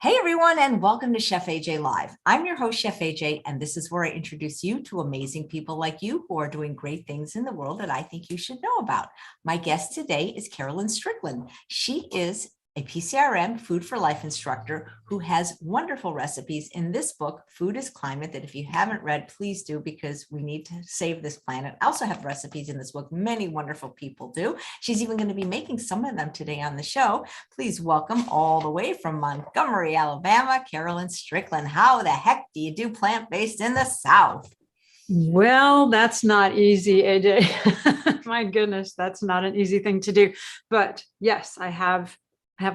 Hey everyone, and welcome to Chef AJ Live. I'm your host, Chef AJ, and this is where I introduce you to amazing people like you who are doing great things in the world that I think you should know about. My guest today is Carolyn Strickland. She is a PCRM Food for Life instructor who has wonderful recipes in this book, Food is Climate, that if you haven't read, please do, because we need to save this planet. I also have recipes in this book. Many wonderful people do. She's even going to be making some of them today on the show. Please welcome all the way from Montgomery, Alabama, Carolyn Strickland. How the heck do you do plant-based in the South? Well, that's not easy, AJ. My goodness, that's not an easy thing to do. But yes, I have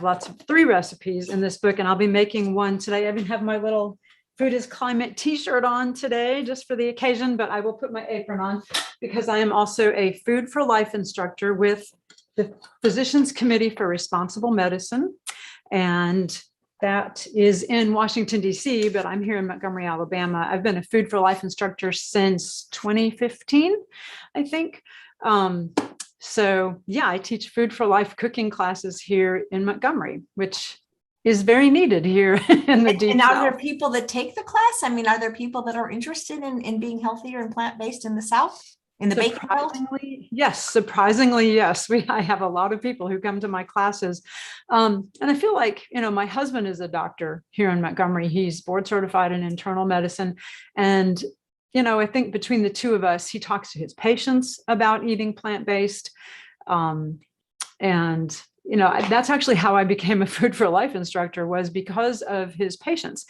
lots of 3 recipes in this book, and I'll be making one today. I even have my little Food is Climate t-shirt on today just for the occasion, but I will put my apron on because I am also a Food for Life instructor with the Physicians Committee for Responsible Medicine. And that is in Washington, D.C., but I'm here in Montgomery, Alabama. I've been a Food for Life instructor since 2015, I think. So yeah, I teach Food for Life cooking classes here in Montgomery, which is very needed here in the deep And South. are there people that take the class? I mean, are there people that are interested in being healthier and plant-based in the South? In the baking world? Yes, surprisingly, yes. I have a lot of people who come to my classes. And I feel like, my husband is a doctor here in Montgomery. He's board certified in internal medicine. And I think between the two of us, he talks to his patients about eating plant-based. That's actually how I became a Food for Life instructor, was because of his patients.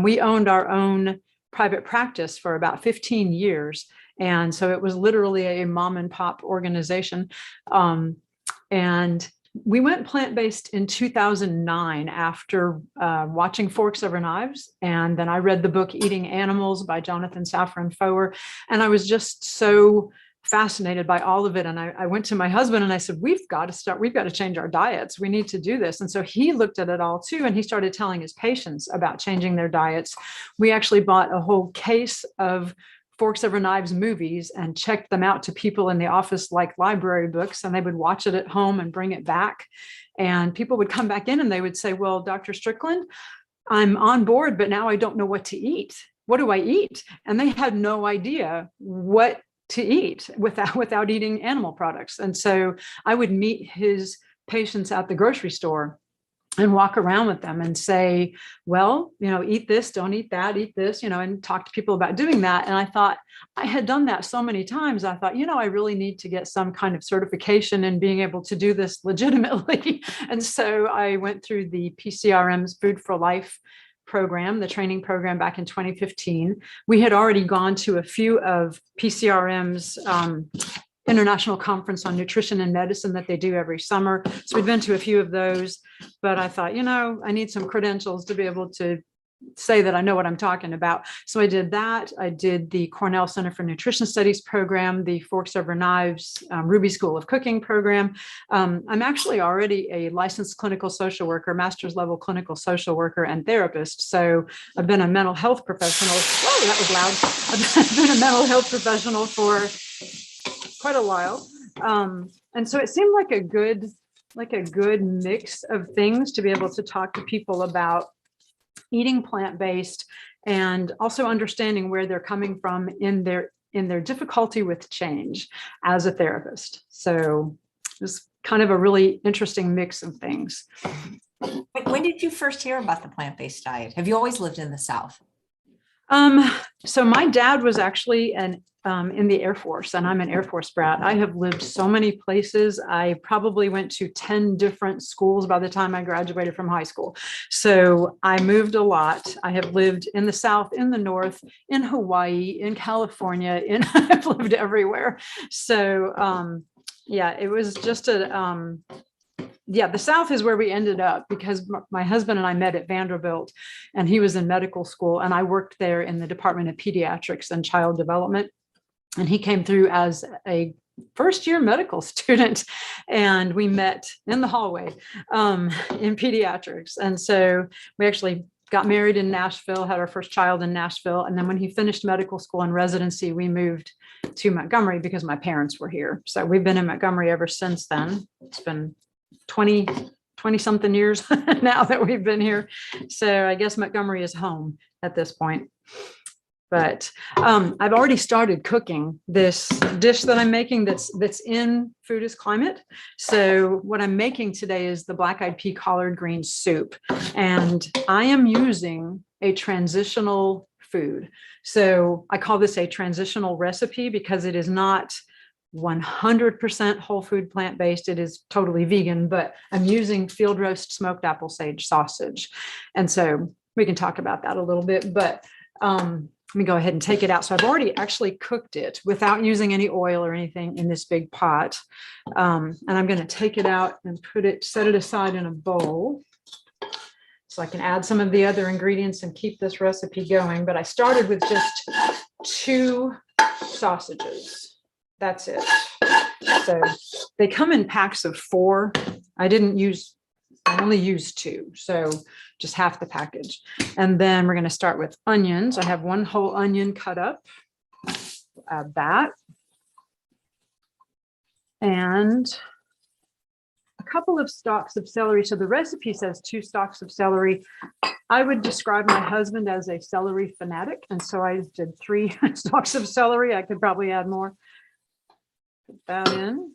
We owned our own private practice for about 15 years. And so it was literally a mom and pop organization. And we went plant-based in 2009 after watching Forks Over Knives. And then I read the book Eating Animals by Jonathan Safran Foer. And I was just so fascinated by all of it. And I went to my husband and I said, we've got to change our diets. We need to do this. And so he looked at it all too. And he started telling his patients about changing their diets. We actually bought a whole case of Forks Over Knives movies and checked them out to people in the office like library books, and they would watch it at home and bring it back. And people would come back in and they would say, well, Dr. Strickland, I'm on board, but now I don't know what to eat. What do I eat? And they had no idea what to eat without eating animal products. And so I would meet his patients at the grocery store and walk around with them and say, well, eat this, don't eat that, eat this, and talk to people about doing that. And I thought, I had done that so many times. I thought, I really need to get some kind of certification in being able to do this legitimately. And so I went through the PCRM's Food for Life program, the training program, back in 2015. We had already gone to a few of PCRM's International Conference on Nutrition and Medicine that they do every summer. So we've been to a few of those, but I thought, I need some credentials to be able to say that I know what I'm talking about. So I did that. I did the Cornell Center for Nutrition Studies program, the Forks Over Knives Ruby School of Cooking program. I'm actually already a licensed clinical social worker, master's level clinical social worker and therapist. So I've been a mental health professional. Whoa, that was loud. I've been a mental health professional for quite a while. And so it seemed like a good mix of things to be able to talk to people about eating plant-based and also understanding where they're coming from in their difficulty with change as a therapist. So it was kind of a really interesting mix of things. When did you first hear about the plant-based diet? Have you always lived in the South? So my dad was actually in the Air Force, and I'm an Air Force brat. I have lived so many places. I probably went to 10 different schools by the time I graduated from high school. So I moved a lot. I have lived in the South, in the North, in Hawaii, in California, I've lived everywhere. So yeah, it was just the South is where we ended up because my husband and I met at Vanderbilt, and he was in medical school, and I worked there in the Department of Pediatrics and Child Development. And he came through as a first-year medical student, and we met in the hallway in pediatrics. And so we actually got married in Nashville, had our first child in Nashville. And then when he finished medical school and residency, we moved to Montgomery because my parents were here. So we've been in Montgomery ever since then. It's been 20 20 something years now that we've been here. So I guess Montgomery is home at this point. But I've already started cooking this dish that I'm making that's in Food is Climate. So what I'm making today is the black-eyed pea collard green soup. And I am using a transitional food. So I call this a transitional recipe because it is not 100% whole food plant-based. It is totally vegan, but I'm using field roast smoked apple sage sausage. And so we can talk about that a little bit, but let me go ahead and take it out. So I've already actually cooked it without using any oil or anything in this big pot. And I'm going to take it out and set it aside in a bowl so I can add some of the other ingredients and keep this recipe going. But I started with just 2 sausages. That's it. So they come in packs of 4. I only used 2. So just half the package. And then we're going to start with onions. I have 1 whole onion cut up. Add that. And a couple of stalks of celery. So the recipe says 2 stalks of celery. I would describe my husband as a celery fanatic. And so I did 3 stalks of celery. I could probably add more. Put that in.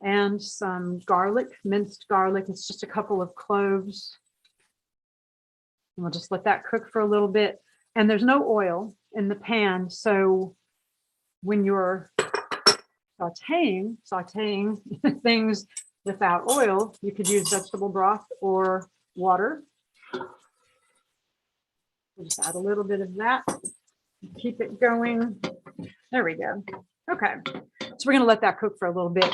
And some garlic, minced garlic. It's just a couple of cloves. And we'll just let that cook for a little bit. And there's no oil in the pan. So when you're sauteing things without oil, you could use vegetable broth or water. We'll just add a little bit of that. Keep it going. There we go. Okay. So we're going to let that cook for a little bit.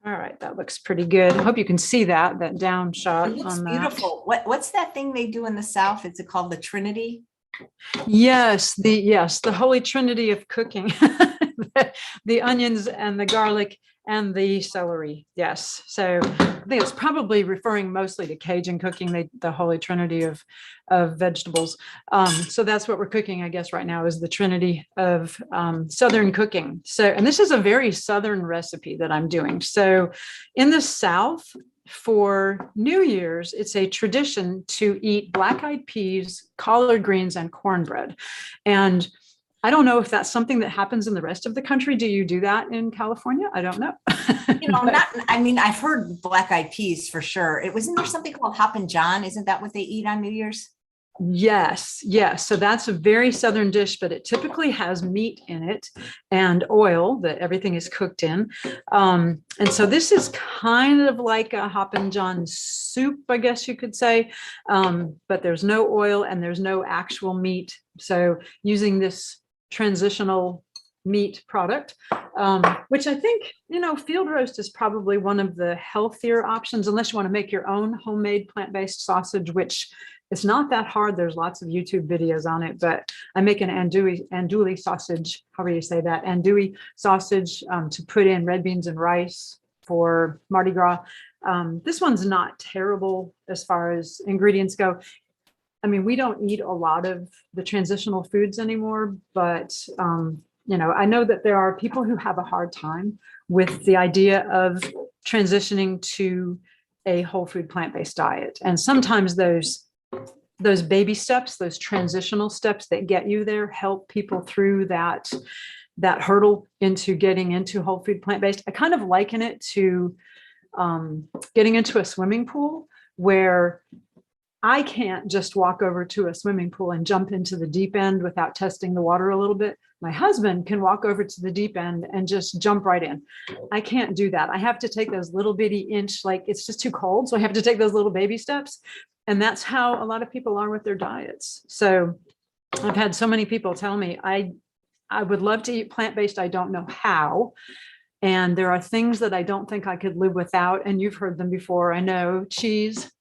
All right, that looks pretty good. I hope you can see that down shot. It looks on that. beautiful. What's that thing they do in the South? Is it called the Trinity? Yes, the Holy Trinity of cooking. The onions and the garlic and the celery. Yes. So I think it's probably referring mostly to Cajun cooking, the Holy Trinity of vegetables. So that's what we're cooking, I guess, right now is the Trinity of Southern cooking. So, and this is a very Southern recipe that I'm doing. So in the South, for New Year's, it's a tradition to eat black-eyed peas, collard greens, and cornbread. And I don't know if that's something that happens in the rest of the country. Do you do that in California? I don't know. I've heard black-eyed peas for sure. Wasn't there something called Hoppin' John? Isn't that what they eat on New Year's? Yes. So that's a very Southern dish, but it typically has meat in it and oil that everything is cooked in. And so this is kind of like a Hoppin' John soup, I guess you could say, but there's no oil and there's no actual meat. So using this transitional meat product, which I think, field roast is probably one of the healthier options, unless you want to make your own homemade plant-based sausage, which it's not that hard. There's lots of YouTube videos on it, but I make an andouille sausage, however you say that, andouille sausage to put in red beans and rice for Mardi Gras. This one's not terrible as far as ingredients go. I mean, we don't eat a lot of the transitional foods anymore, but I know that there are people who have a hard time with the idea of transitioning to a whole food plant-based diet. And sometimes those baby steps, those transitional steps that get you there, help people through that hurdle into getting into whole food plant-based. I kind of liken it to getting into a swimming pool where I can't just walk over to a swimming pool and jump into the deep end without testing the water a little bit. My husband can walk over to the deep end and just jump right in. I can't do that. I have to take those little bitty inch, like it's just too cold. So I have to take those little baby steps. And that's how a lot of people are with their diets. So I've had so many people tell me, I would love to eat plant-based. I don't know how. And there are things that I don't think I could live without. And you've heard them before. I know cheese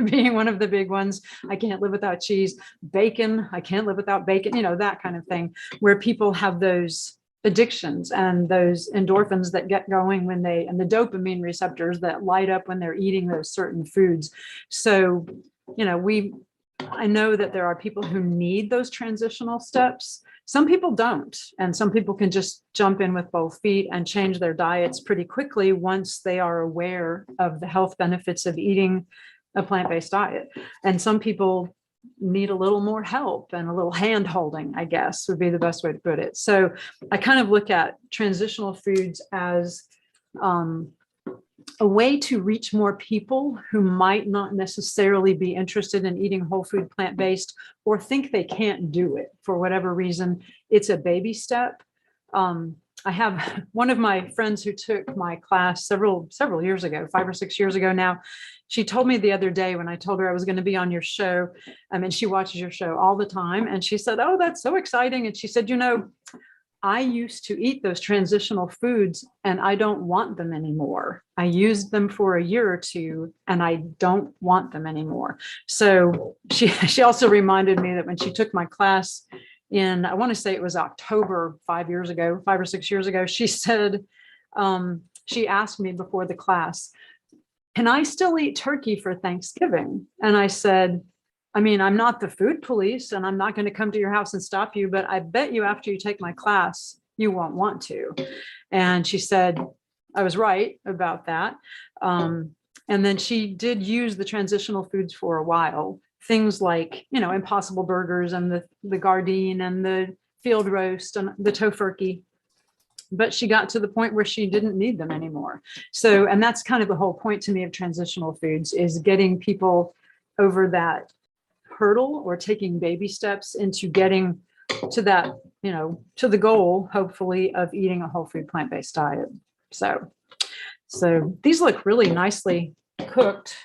being one of the big ones. I can't live without cheese. Bacon, I can't live without bacon, that kind of thing, where people have those addictions and those endorphins that get going and the dopamine receptors that light up when they're eating those certain foods. So, I know that there are people who need those transitional steps. some people don't, and some people can just jump in with both feet and change their diets pretty quickly once they are aware of the health benefits of eating a plant-based diet. And some people need a little more help and a little hand holding, I guess would be the best way to put it. So I kind of look at transitional foods as a way to reach more people who might not necessarily be interested in eating whole food plant-based, or think they can't do it for whatever reason. It's a baby step. I have one of my friends who took my class several years ago, 5 or 6 years ago now. She told me the other day when I told her I was going to be on your show, and she watches your show all the time. And she said, "Oh, that's so exciting." And she said, "You know, I used to eat those transitional foods and I don't want them anymore. I used them for a year or two and I don't want them anymore." So she also reminded me that when she took my class in, I want to say it was October 5 or 6 years ago, she said, she asked me before the class, "Can I still eat turkey for Thanksgiving?" And I said, "I mean, I'm not the food police and I'm not going to come to your house and stop you, but I bet you after you take my class, you won't want to." And she said, I was right about that. And then she did use the transitional foods for a while. Things like, you know, Impossible Burgers and the Gardein and the field roast and the tofurkey. But she got to the point where she didn't need them anymore. So, and that's kind of the whole point to me of transitional foods, is getting people over that hurdle or taking baby steps into getting to that, you know, to the goal, hopefully, of eating a whole food plant-based diet. So these look really nicely cooked.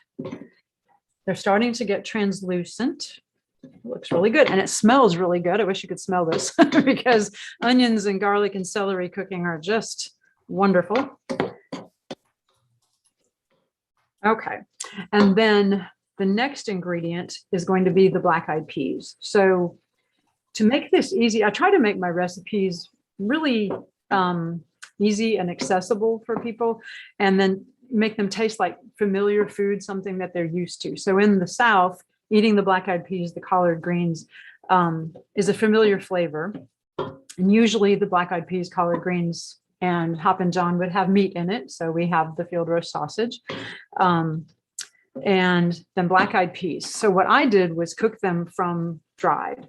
They're starting to get translucent. It looks really good and it smells really good. I wish you could smell this because onions and garlic and celery cooking are just wonderful. Okay, and then the next ingredient is going to be the black-eyed peas. So to make this easy, I try to make my recipes really easy and accessible for people, and then make them taste like familiar food, something that they're used to. So in the South, eating the black-eyed peas, the collard greens, is a familiar flavor. And usually the black-eyed peas, collard greens, and Hoppin' John would have meat in it. So we have the field roast sausage. And then black-eyed peas. So what I did was cook them from dried.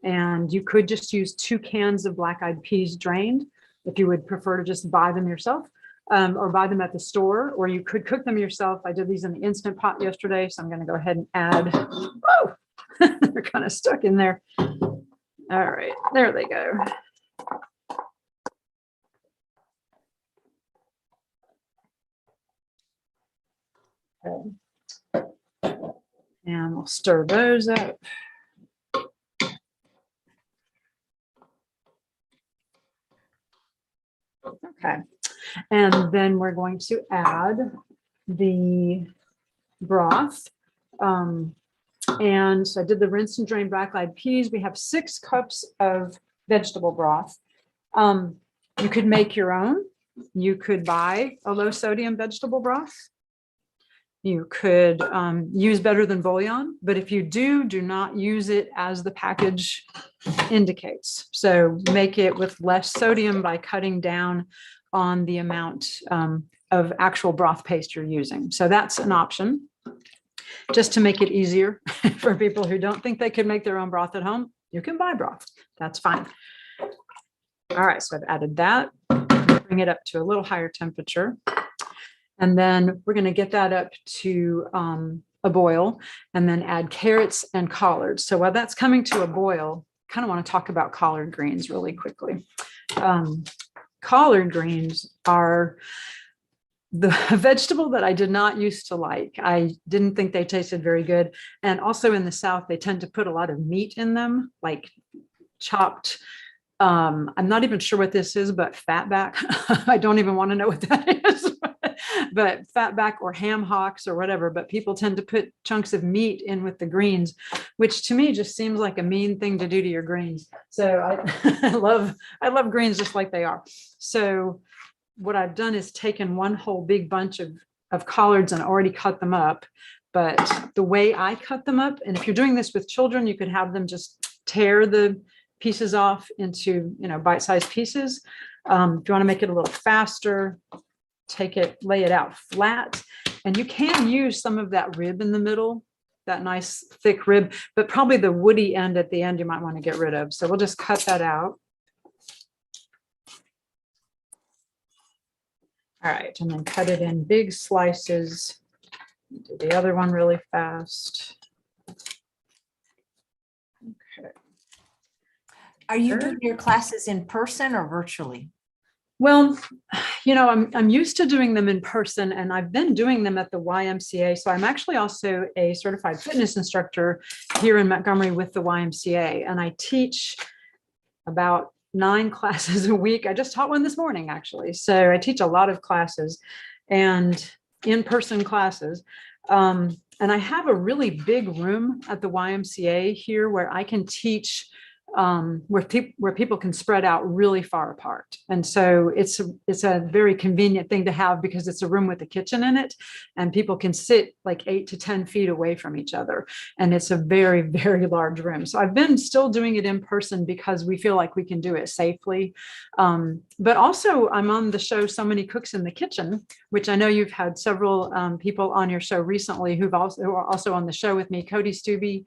And you could just use 2 cans of black-eyed peas drained, if you would prefer to just buy them yourself, or buy them at the store, or you could cook them yourself. I did these in the Instant Pot yesterday, so I'm going to go ahead and add, whoa, they're kind of stuck in there. All right, there they go. Okay. And we'll stir those up. Okay, and then we're going to add the broth. And so I did the rinse and drain black-eyed peas. We have 6 cups of vegetable broth. You could make your own. You could buy a low sodium vegetable broth. You could use Better Than Bouillon, but if you do not use it as the package indicates. So make it with less sodium by cutting down on the amount of actual broth paste you're using. So that's an option, just to make it easier for people who don't think they could make their own broth at home. You can buy broth, that's fine. All right, so I've added that, bring it up to a little higher temperature. And then we're going to get that up to a boil, and then add carrots and collards. So while that's coming to a boil, I kind of want to talk about collard greens really quickly. Collard greens are the vegetable that I did not used to like. I didn't think they tasted very good. And also in the South, they tend to put a lot of meat in them, like chopped. I'm not even sure what this is, but fatback. I don't even want to know what that is. But fatback or ham hocks or whatever, but people tend to put chunks of meat in with the greens, which to me just seems like a mean thing to do to your greens. So I love greens just like they are. So what I've done is taken one whole big bunch of collards and already cut them up. But the way I cut them up, and if you're doing this with children, you could have them just tear the pieces off into, bite-sized pieces. If you want to make it a little faster, lay it out flat, and you can use some of that rib in the middle, that nice thick rib, but probably the woody end at the end you might want to get rid of. So we'll just cut that out. All right, and then cut it in big slices. Do the other one really fast. Okay. Are you doing your classes in person or virtually? Well, I'm used to doing them in person, and I've been doing them at the YMCA. So I'm actually also a certified fitness instructor here in Montgomery with the YMCA, and I teach about 9 classes a week. I just taught one this morning, actually. So I teach a lot of classes and in-person classes. And I have a really big room at the YMCA here where I can teach where people can spread out really far apart. And so it's a very convenient thing to have because it's a room with a kitchen in it, and people can sit like 8 to 10 feet away from each other. And it's a very, very large room. So I've been still doing it in person because we feel like we can do it safely. But also I'm on the show So Many Cooks in the Kitchen, which I know you've had several people on your show recently who are also on the show with me, Cody Stubbe,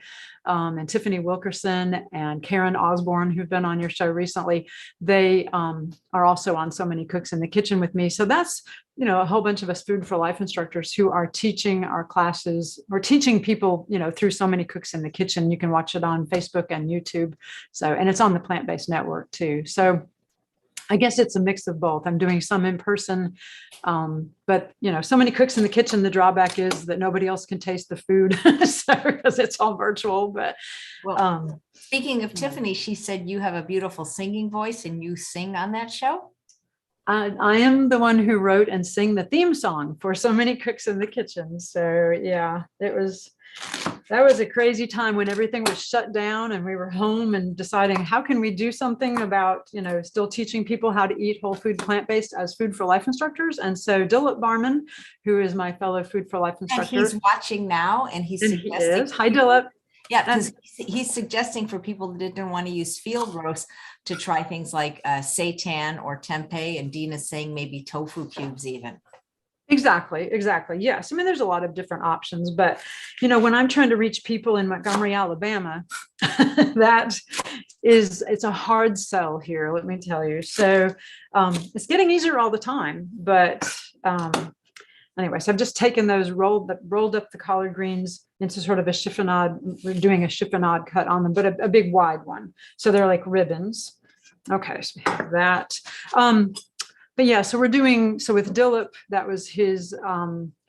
and Tiffany Wilkerson and Karen Osborne, who've been on your show recently. They are also on So Many Cooks in the Kitchen with me. So that's, a whole bunch of us Food for Life instructors who are teaching our classes. We're teaching people, through So Many Cooks in the Kitchen. You can watch it on Facebook and YouTube. And it's on the PlantBased Network too. So I guess it's a mix of both. I'm doing some in person, but So Many Cooks in the Kitchen, the drawback is that nobody else can taste the food, so because it's all virtual. But speaking of Tiffany, she said you have a beautiful singing voice and you sing on that show. I am the one who wrote and sang the theme song for So Many Cooks in the Kitchen. So yeah, that was a crazy time when everything was shut down and we were home and deciding how can we do something about, still teaching people how to eat whole food plant-based as Food for Life instructors. And so Dilip Barman, who is my fellow Food for Life instructor. And he's watching now and he's suggesting. Hi, Dilip. Yeah, because he's suggesting for people that didn't want to use field roast to try things like seitan or tempeh, and Dina's saying maybe tofu cubes even. Exactly. Yes. I mean, there's a lot of different options, but when I'm trying to reach people in Montgomery, Alabama, it's a hard sell here, let me tell you. So it's getting easier all the time, but anyway, so I've just taken those, rolled up the collard greens into sort of a chiffonade. We're doing a chiffonade cut on them, but a big wide one. So they're like ribbons. Okay, so we have that. But yeah, so with Dilip, that was his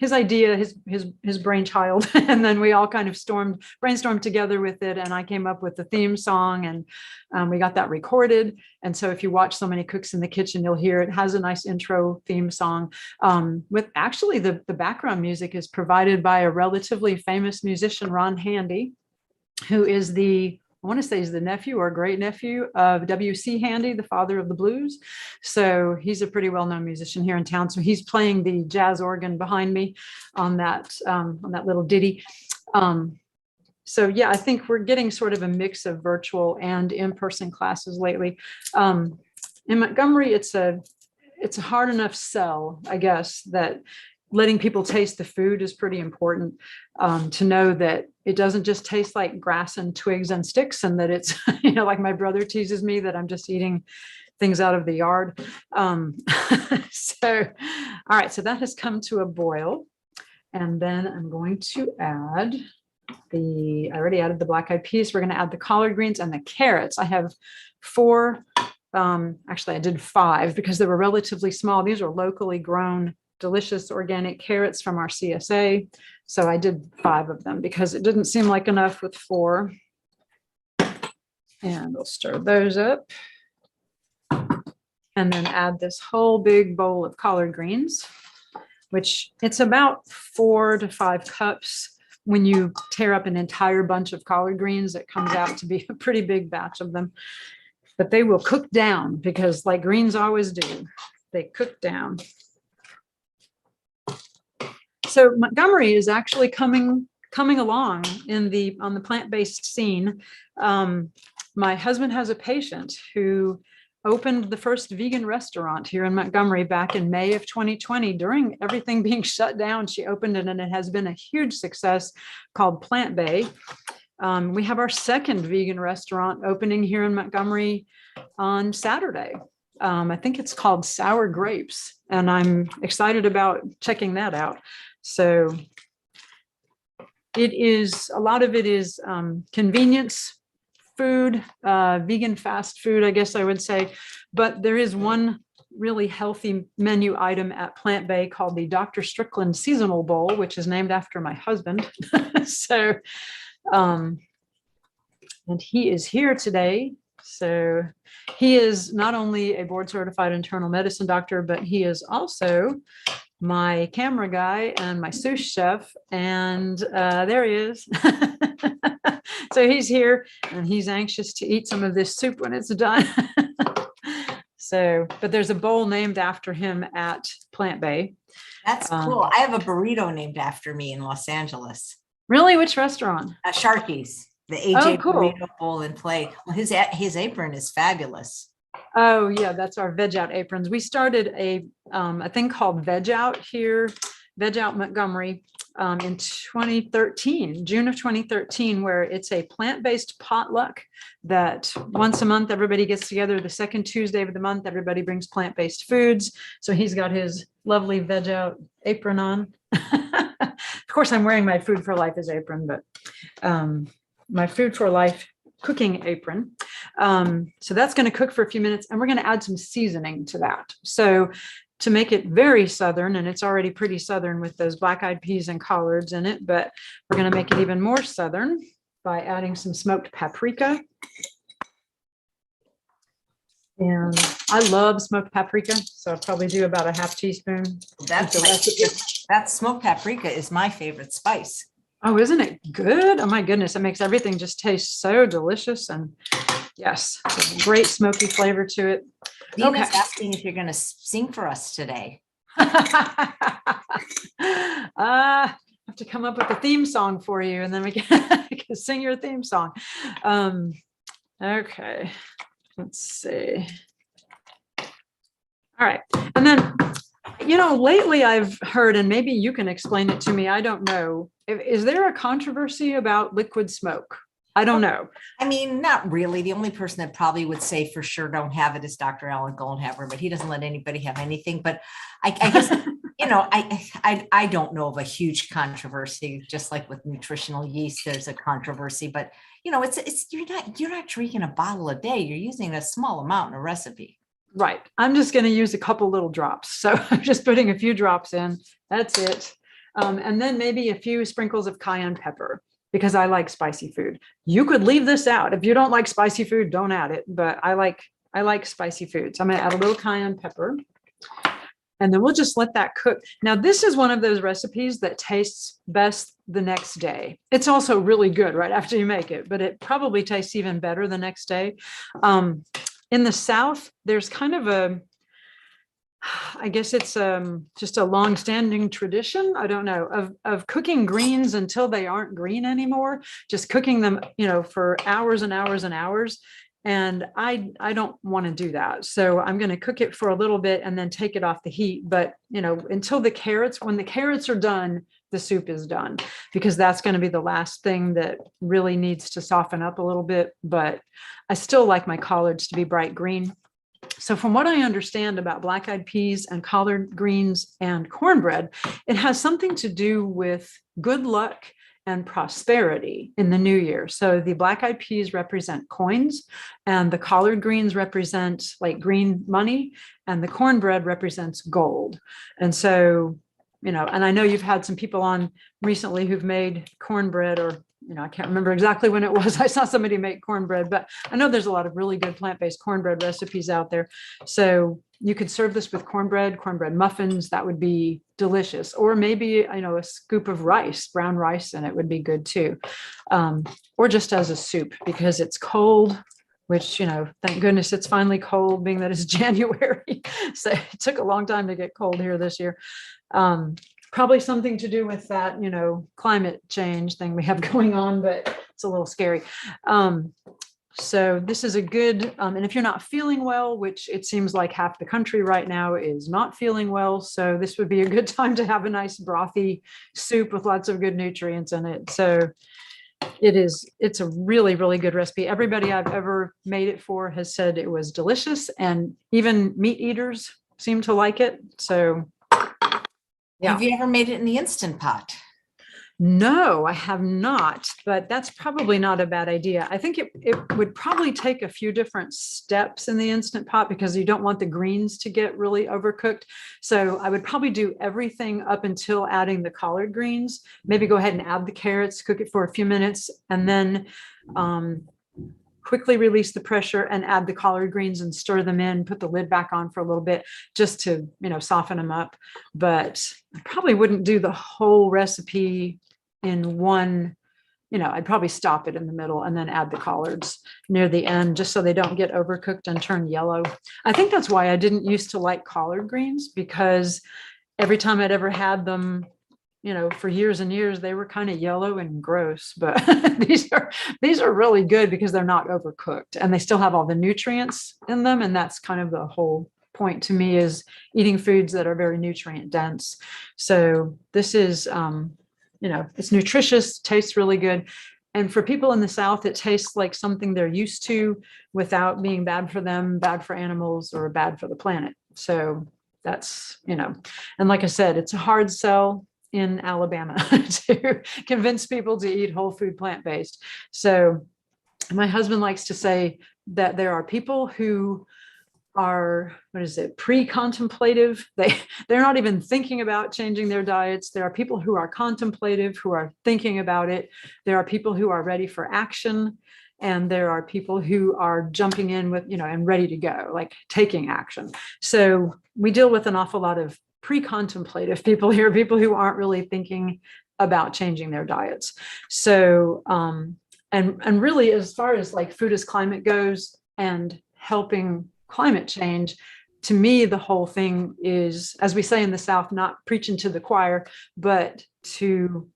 idea, his brainchild, and then we all kind of brainstormed together with it, and I came up with the theme song, and we got that recorded. And so if you watch So Many Cooks in the Kitchen, you'll hear it has a nice intro theme song. With actually the background music is provided by a relatively famous musician, Ron Handy, who is I want to say he's the nephew or great nephew of W.C. Handy, the father of the blues. So he's a pretty well-known musician here in town. So he's playing the jazz organ behind me on that little ditty. So yeah, I think we're getting sort of a mix of virtual and in-person classes lately. In Montgomery, it's a hard enough sell, I guess, that letting people taste the food is pretty important, to know that it doesn't just taste like grass and twigs and sticks, and that it's, like my brother teases me that I'm just eating things out of the yard. So, all right, so that has come to a boil. And then I'm going to add I already added the black eyed peas. We're going to add the collard greens and the carrots. I have 4, actually I did 5 because they were relatively small. These are locally grown, delicious organic carrots from our CSA. So I did 5 of them because it didn't seem like enough with 4. And we'll stir those up. And then add this whole big bowl of collard greens, which it's about 4 to 5 cups. When you tear up an entire bunch of collard greens, it comes out to be a pretty big batch of them. But they will cook down because, like greens always do, they cook down. So Montgomery is actually coming along on the plant-based scene. my husband has a patient who opened the first vegan restaurant here in Montgomery back in May of 2020 during everything being shut down. She opened it and it has been a huge success, called PlantBased. We have our second vegan restaurant opening here in Montgomery on Saturday. I think it's called Sour Grapes, and I'm excited about checking that out. So a lot of it is convenience food, vegan fast food, I guess I would say. But there is one really healthy menu item at PlantBased called the Dr. Strickland Seasonal Bowl, which is named after my husband. So, and he is here today. So he is not only a board certified internal medicine doctor, but he is also my camera guy and my sous chef. And there he is. So he's here and he's anxious to eat some of this soup when it's done. So, but there's a bowl named after him at PlantBased. That's cool. I have a burrito named after me in Los Angeles. Really? Which restaurant? Sharky's, the AJ cool. Burrito Bowl and Play. Well, his apron is fabulous. Oh yeah, that's our VegOut aprons. We started a thing called VegOut here, VegOut Montgomery, in 2013, June of 2013, where it's a plant-based potluck that once a month everybody gets together. The second Tuesday of the month, everybody brings plant-based foods. So he's got his lovely VegOut apron on. Of course, I'm wearing my Food for Life is apron, but my Food for Life cooking apron. So that's going to cook for a few minutes, and we're going to add some seasoning to that. So to make it very Southern, and it's already pretty Southern with those black-eyed peas and collards in it, but we're going to make it even more Southern by adding some smoked paprika. And I love smoked paprika, so I'll probably do about a half teaspoon. That smoked paprika is my favorite spice. Oh, isn't it good? Oh my goodness, it makes everything just taste so delicious. And yes, great smoky flavor to it. Dina's asking if you're going to sing for us today. I have to come up with a theme song for you, and then we can sing your theme song. Okay, let's see. All right, and then, lately I've heard, and maybe you can explain it to me, I don't know, is there a controversy about liquid smoke? I don't know. I mean, not really. The only person that probably would say for sure don't have it is Dr. Alan Goldhaber, but he doesn't let anybody have anything. But I guess, I don't know of a huge controversy, just like with nutritional yeast, there's a controversy, but you're not drinking a bottle a day. You're using a small amount in a recipe. Right. I'm just going to use a couple little drops. So I'm just putting a few drops in. That's it. And then maybe a few sprinkles of cayenne pepper, because I like spicy food. You could leave this out. If you don't like spicy food, don't add it. But I like spicy food. So I'm going to add a little cayenne pepper. And then we'll just let that cook. Now, this is one of those recipes that tastes best the next day. It's also really good right after you make it, but it probably tastes even better the next day. In the South, there's kind of I guess it's just a long-standing tradition, I don't know, of cooking greens until they aren't green anymore, just cooking them, for hours and hours and hours. And I don't want to do that. So I'm going to cook it for a little bit and then take it off the heat. But, until when the carrots are done, the soup is done, because that's going to be the last thing that really needs to soften up a little bit. But I still like my collards to be bright green. So from what I understand about black-eyed peas and collard greens and cornbread, it has something to do with good luck and prosperity in the new year. So the black-eyed peas represent coins, and the collard greens represent like green money, and the cornbread represents gold. And so, and I know you've had some people on recently who've made cornbread, or I can't remember exactly when it was. I saw somebody make cornbread, but I know there's a lot of really good plant-based cornbread recipes out there. So you could serve this with cornbread muffins. That would be delicious. Or maybe, a scoop of rice, brown rice, and it would be good too. Or just as a soup, because it's cold, which, thank goodness it's finally cold, being that it's January. So it took a long time to get cold here this year. Probably something to do with that, climate change thing we have going on, but it's a little scary. So this is a good, and if you're not feeling well, which it seems like half the country right now is not feeling well, so this would be a good time to have a nice brothy soup with lots of good nutrients in it. So it's a really, really good recipe. Everybody I've ever made it for has said it was delicious, and even meat eaters seem to like it. So yeah. Have you ever made it in the Instant Pot? No, I have not, but that's probably not a bad idea. I think it would probably take a few different steps in the Instant Pot because you don't want the greens to get really overcooked. So I would probably do everything up until adding the collard greens, maybe go ahead and add the carrots, cook it for a few minutes, and then quickly release the pressure and add the collard greens and stir them in, put the lid back on for a little bit just to, soften them up. But I probably wouldn't do the whole recipe in one, I'd probably stop it in the middle and then add the collards near the end just so they don't get overcooked and turn yellow. I think that's why I didn't used to like collard greens, because every time I'd ever had them, for years and years, they were kind of yellow and gross, but these are really good because they're not overcooked and they still have all the nutrients in them. And that's kind of the whole point to me, is eating foods that are very nutrient dense. So this is, it's nutritious, tastes really good. And for people in the South, it tastes like something they're used to without being bad for them, bad for animals, or bad for the planet. So that's, and like I said, it's a hard sell in Alabama to convince people to eat whole food plant-based. So my husband likes to say that there are people who are, pre-contemplative. They're not even thinking about changing their diets. There are people who are contemplative, who are thinking about it. There are people who are ready for action. And there are people who are jumping in with, and ready to go, like taking action. So we deal with an awful lot of pre-contemplative people here, people who aren't really thinking about changing their diets. So, and really, as far as like food as climate goes and helping climate change, to me, the whole thing is, as we say in the South, not preaching to the choir, but to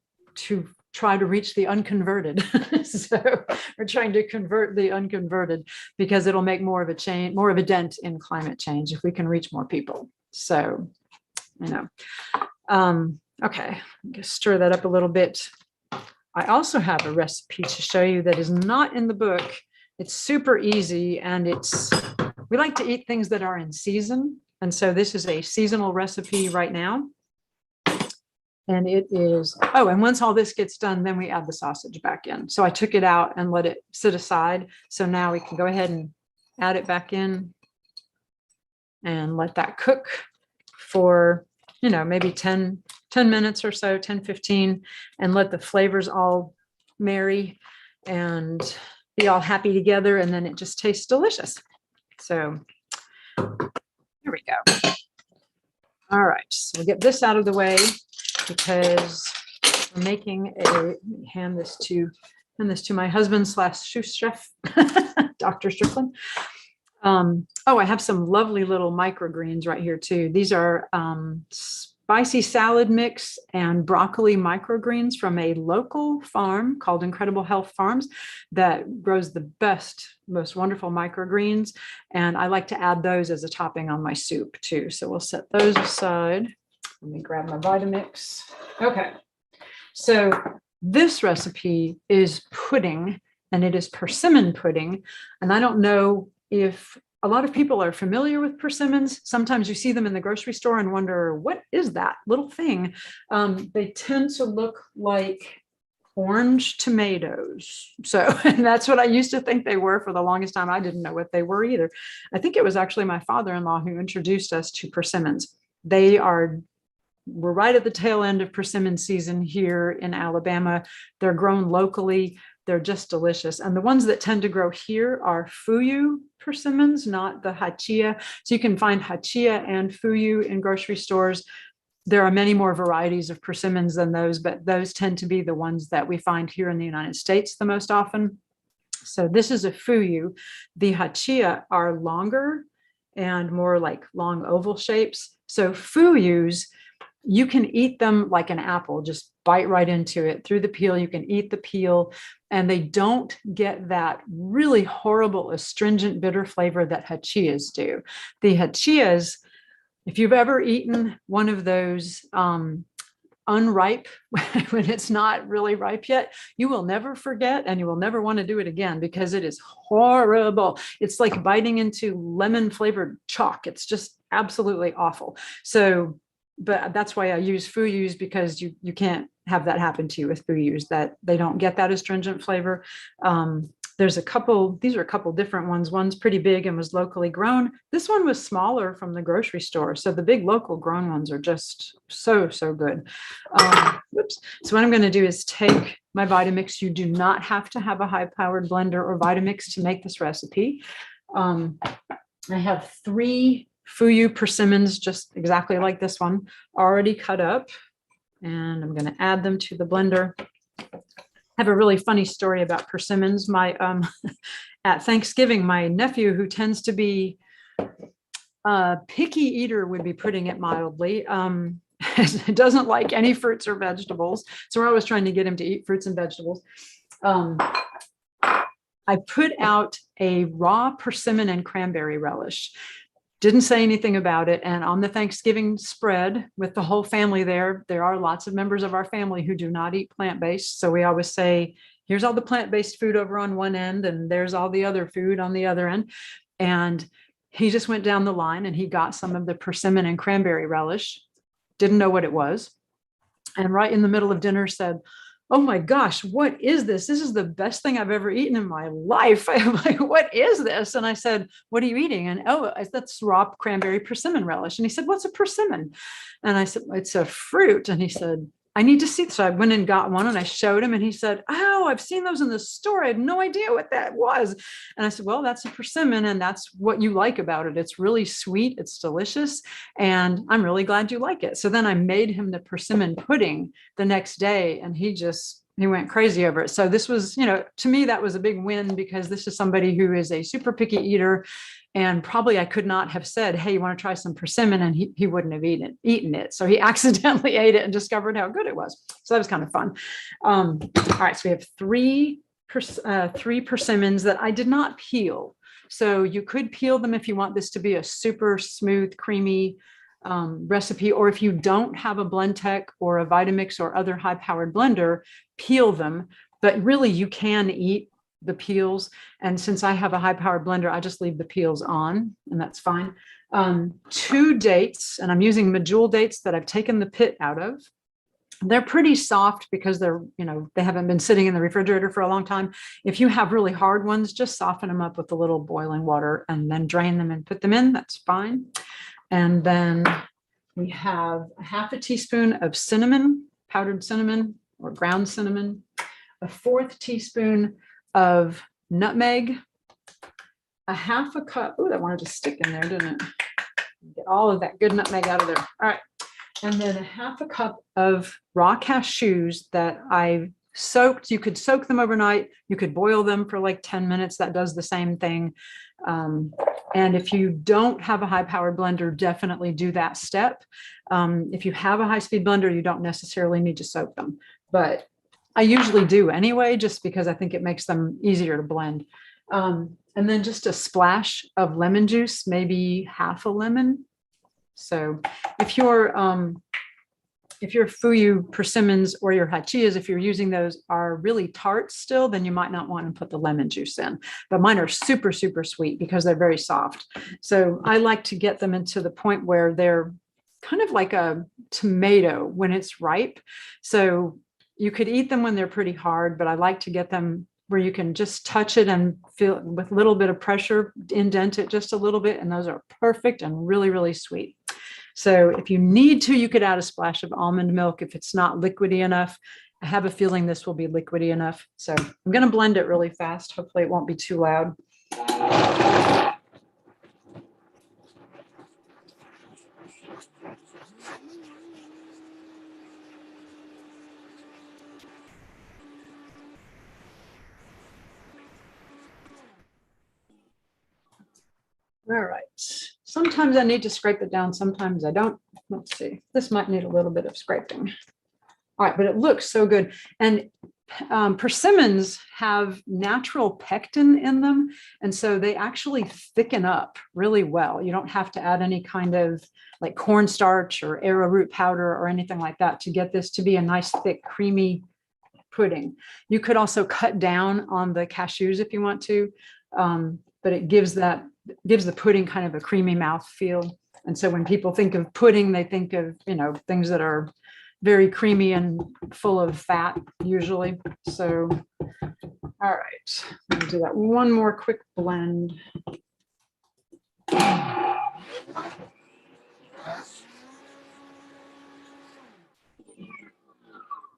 try to reach the unconverted. So we're trying to convert the unconverted because it'll make more of a dent in climate change if we can reach more people. So, okay, just stir that up a little bit. I also have a recipe to show you that is not in the book. It's super easy, and we like to eat things that are in season. And so this is a seasonal recipe right now. And it is, and once all this gets done, then we add the sausage back in. So I took it out and let it sit aside. So now we can go ahead and add it back in and let that cook for, maybe 10 minutes or so, 10, 15, and let the flavors all marry and be all happy together. And then it just tastes delicious. So here we go. All right, so we'll get this out of the way because we're making let me hand this to my husband / sous chef, Dr. Strickland. I have some lovely little microgreens right here too. These are spicy salad mix and broccoli microgreens from a local farm called Incredible Health Farms that grows the best, most wonderful microgreens. And I like to add those as a topping on my soup too. So we'll set those aside. Let me grab my Vitamix. Okay. So this recipe is pudding, and it is persimmon pudding. And I don't know if a lot of people are familiar with persimmons. Sometimes you see them in the grocery store and wonder, what is that little thing? They tend to look like orange tomatoes. So, and that's what I used to think they were for the longest time. I didn't know what they were either. I think it was actually my father-in-law who introduced us to persimmons. We're right at the tail end of persimmon season here in Alabama. They're grown locally. They're just delicious. And the ones that tend to grow here are fuyu persimmons, not the hachia. So you can find hachia and fuyu in grocery stores. There are many more varieties of persimmons than those, but those tend to be the ones that we find here in the United States the most often. So this is a fuyu. The hachia are longer and more like long oval shapes. So fuyus, you can eat them like an apple, just bite right into it through the peel. You can eat the peel, and they don't get that really horrible astringent bitter flavor that hachiyas do. The hachiyas, if you've ever eaten one of those unripe when it's not really ripe yet, you will never forget, and you will never want to do it again, because it is horrible. It's like biting into lemon flavored chalk. It's just absolutely awful. So, but that's why I use fuyus, because you can't have that happen to you with fuyus, that they don't get that astringent flavor. There's a couple, these are a couple different ones. One's pretty big and was locally grown. This one was smaller from the grocery store. So the big local grown ones are just so good. Whoops. So what I'm going to do is take my Vitamix. You do not have to have a high-powered blender or Vitamix to make this recipe. I have 3 fuyu persimmons, just exactly like this one, already cut up. And I'm going to add them to the blender. I have a really funny story about persimmons. My at Thanksgiving, my nephew, who tends to be a picky eater, would be putting it mildly, doesn't like any fruits or vegetables. So we're always trying to get him to eat fruits and vegetables. I put out a raw persimmon and cranberry relish. Didn't say anything about it. And on the Thanksgiving spread with the whole family there are lots of members of our family who do not eat plant-based. So we always say, here's all the plant-based food over on one end, and there's all the other food on the other end. And he just went down the line and he got some of the persimmon and cranberry relish, didn't know what it was. And right in the middle of dinner said, oh my gosh, what is this? This is the best thing I've ever eaten in my life. I'm like, what is this? And I said, what are you eating? And that's raw cranberry persimmon relish. And he said, what's a persimmon? And I said, it's a fruit. And he said, I need to see. So I went and got one and I showed him, and he said, oh, I've seen those in the store. I had no idea what that was. And I said, well, that's a persimmon, and that's what you like about it. It's really sweet. It's delicious. And I'm really glad you like it. So then I made him the persimmon pudding the next day, and he went crazy over it. So this was, to me, that was a big win, because this is somebody who is a super picky eater. And probably I could not have said, hey, you want to try some persimmon? And he wouldn't have eaten it. So he accidentally ate it and discovered how good it was. So that was kind of fun. All right. So we have three persimmons that I did not peel. So you could peel them if you want this to be a super smooth, creamy recipe, or if you don't have a Blendtec or a Vitamix or other high-powered blender, peel them. But really, you can eat the peels. And since I have a high-powered blender, I just leave the peels on, and that's fine. 2 dates, and I'm using medjool dates that I've taken the pit out of. They're pretty soft because they haven't been sitting in the refrigerator for a long time. If you have really hard ones, just soften them up with a little boiling water and then drain them and put them in. That's fine. And then we have a 1/2 teaspoon of cinnamon, powdered cinnamon or ground cinnamon, a 1/4 teaspoon of nutmeg, a 1/2 cup. Oh, that wanted to stick in there, didn't it? Get all of that good nutmeg out of there. All right. And then a 1/2 cup of raw cashews that I've soaked. You could soak them overnight. You could boil them for like 10 minutes. That does the same thing. And if you don't have a high-powered blender, definitely do that step. If you have a high-speed blender, you don't necessarily need to soak them. But I usually do anyway, just because I think it makes them easier to blend. And then just a splash of lemon juice, maybe 1/2 lemon. So if your fuyu persimmons or your hachiyas, if you're using those, are really tart still, then you might not want to put the lemon juice in. But mine are super, super sweet because they're very soft. So I like to get them into the point where they're kind of like a tomato when it's ripe. So you could eat them when they're pretty hard, but I like to get them where you can just touch it and feel it with a little bit of pressure, indent it just a little bit. And those are perfect and really, really sweet. So if you need to, you could add a splash of almond milk if it's not liquidy enough. I have a feeling this will be liquidy enough. So I'm going to blend it really fast. Hopefully it won't be too loud. All right, sometimes I need to scrape it down. Sometimes I don't. Let's see. This might need a little bit of scraping. All right, but it looks so good. And persimmons have natural pectin in them. And so they actually thicken up really well. You don't have to add any kind of like cornstarch or arrowroot powder or anything like that to get this to be a nice, thick, creamy pudding. You could also cut down on the cashews if you want to, but it gives the pudding kind of a creamy mouth feel. And so when people think of pudding, they think of, things that are very creamy and full of fat usually. So, all right, let me do that one more quick blend.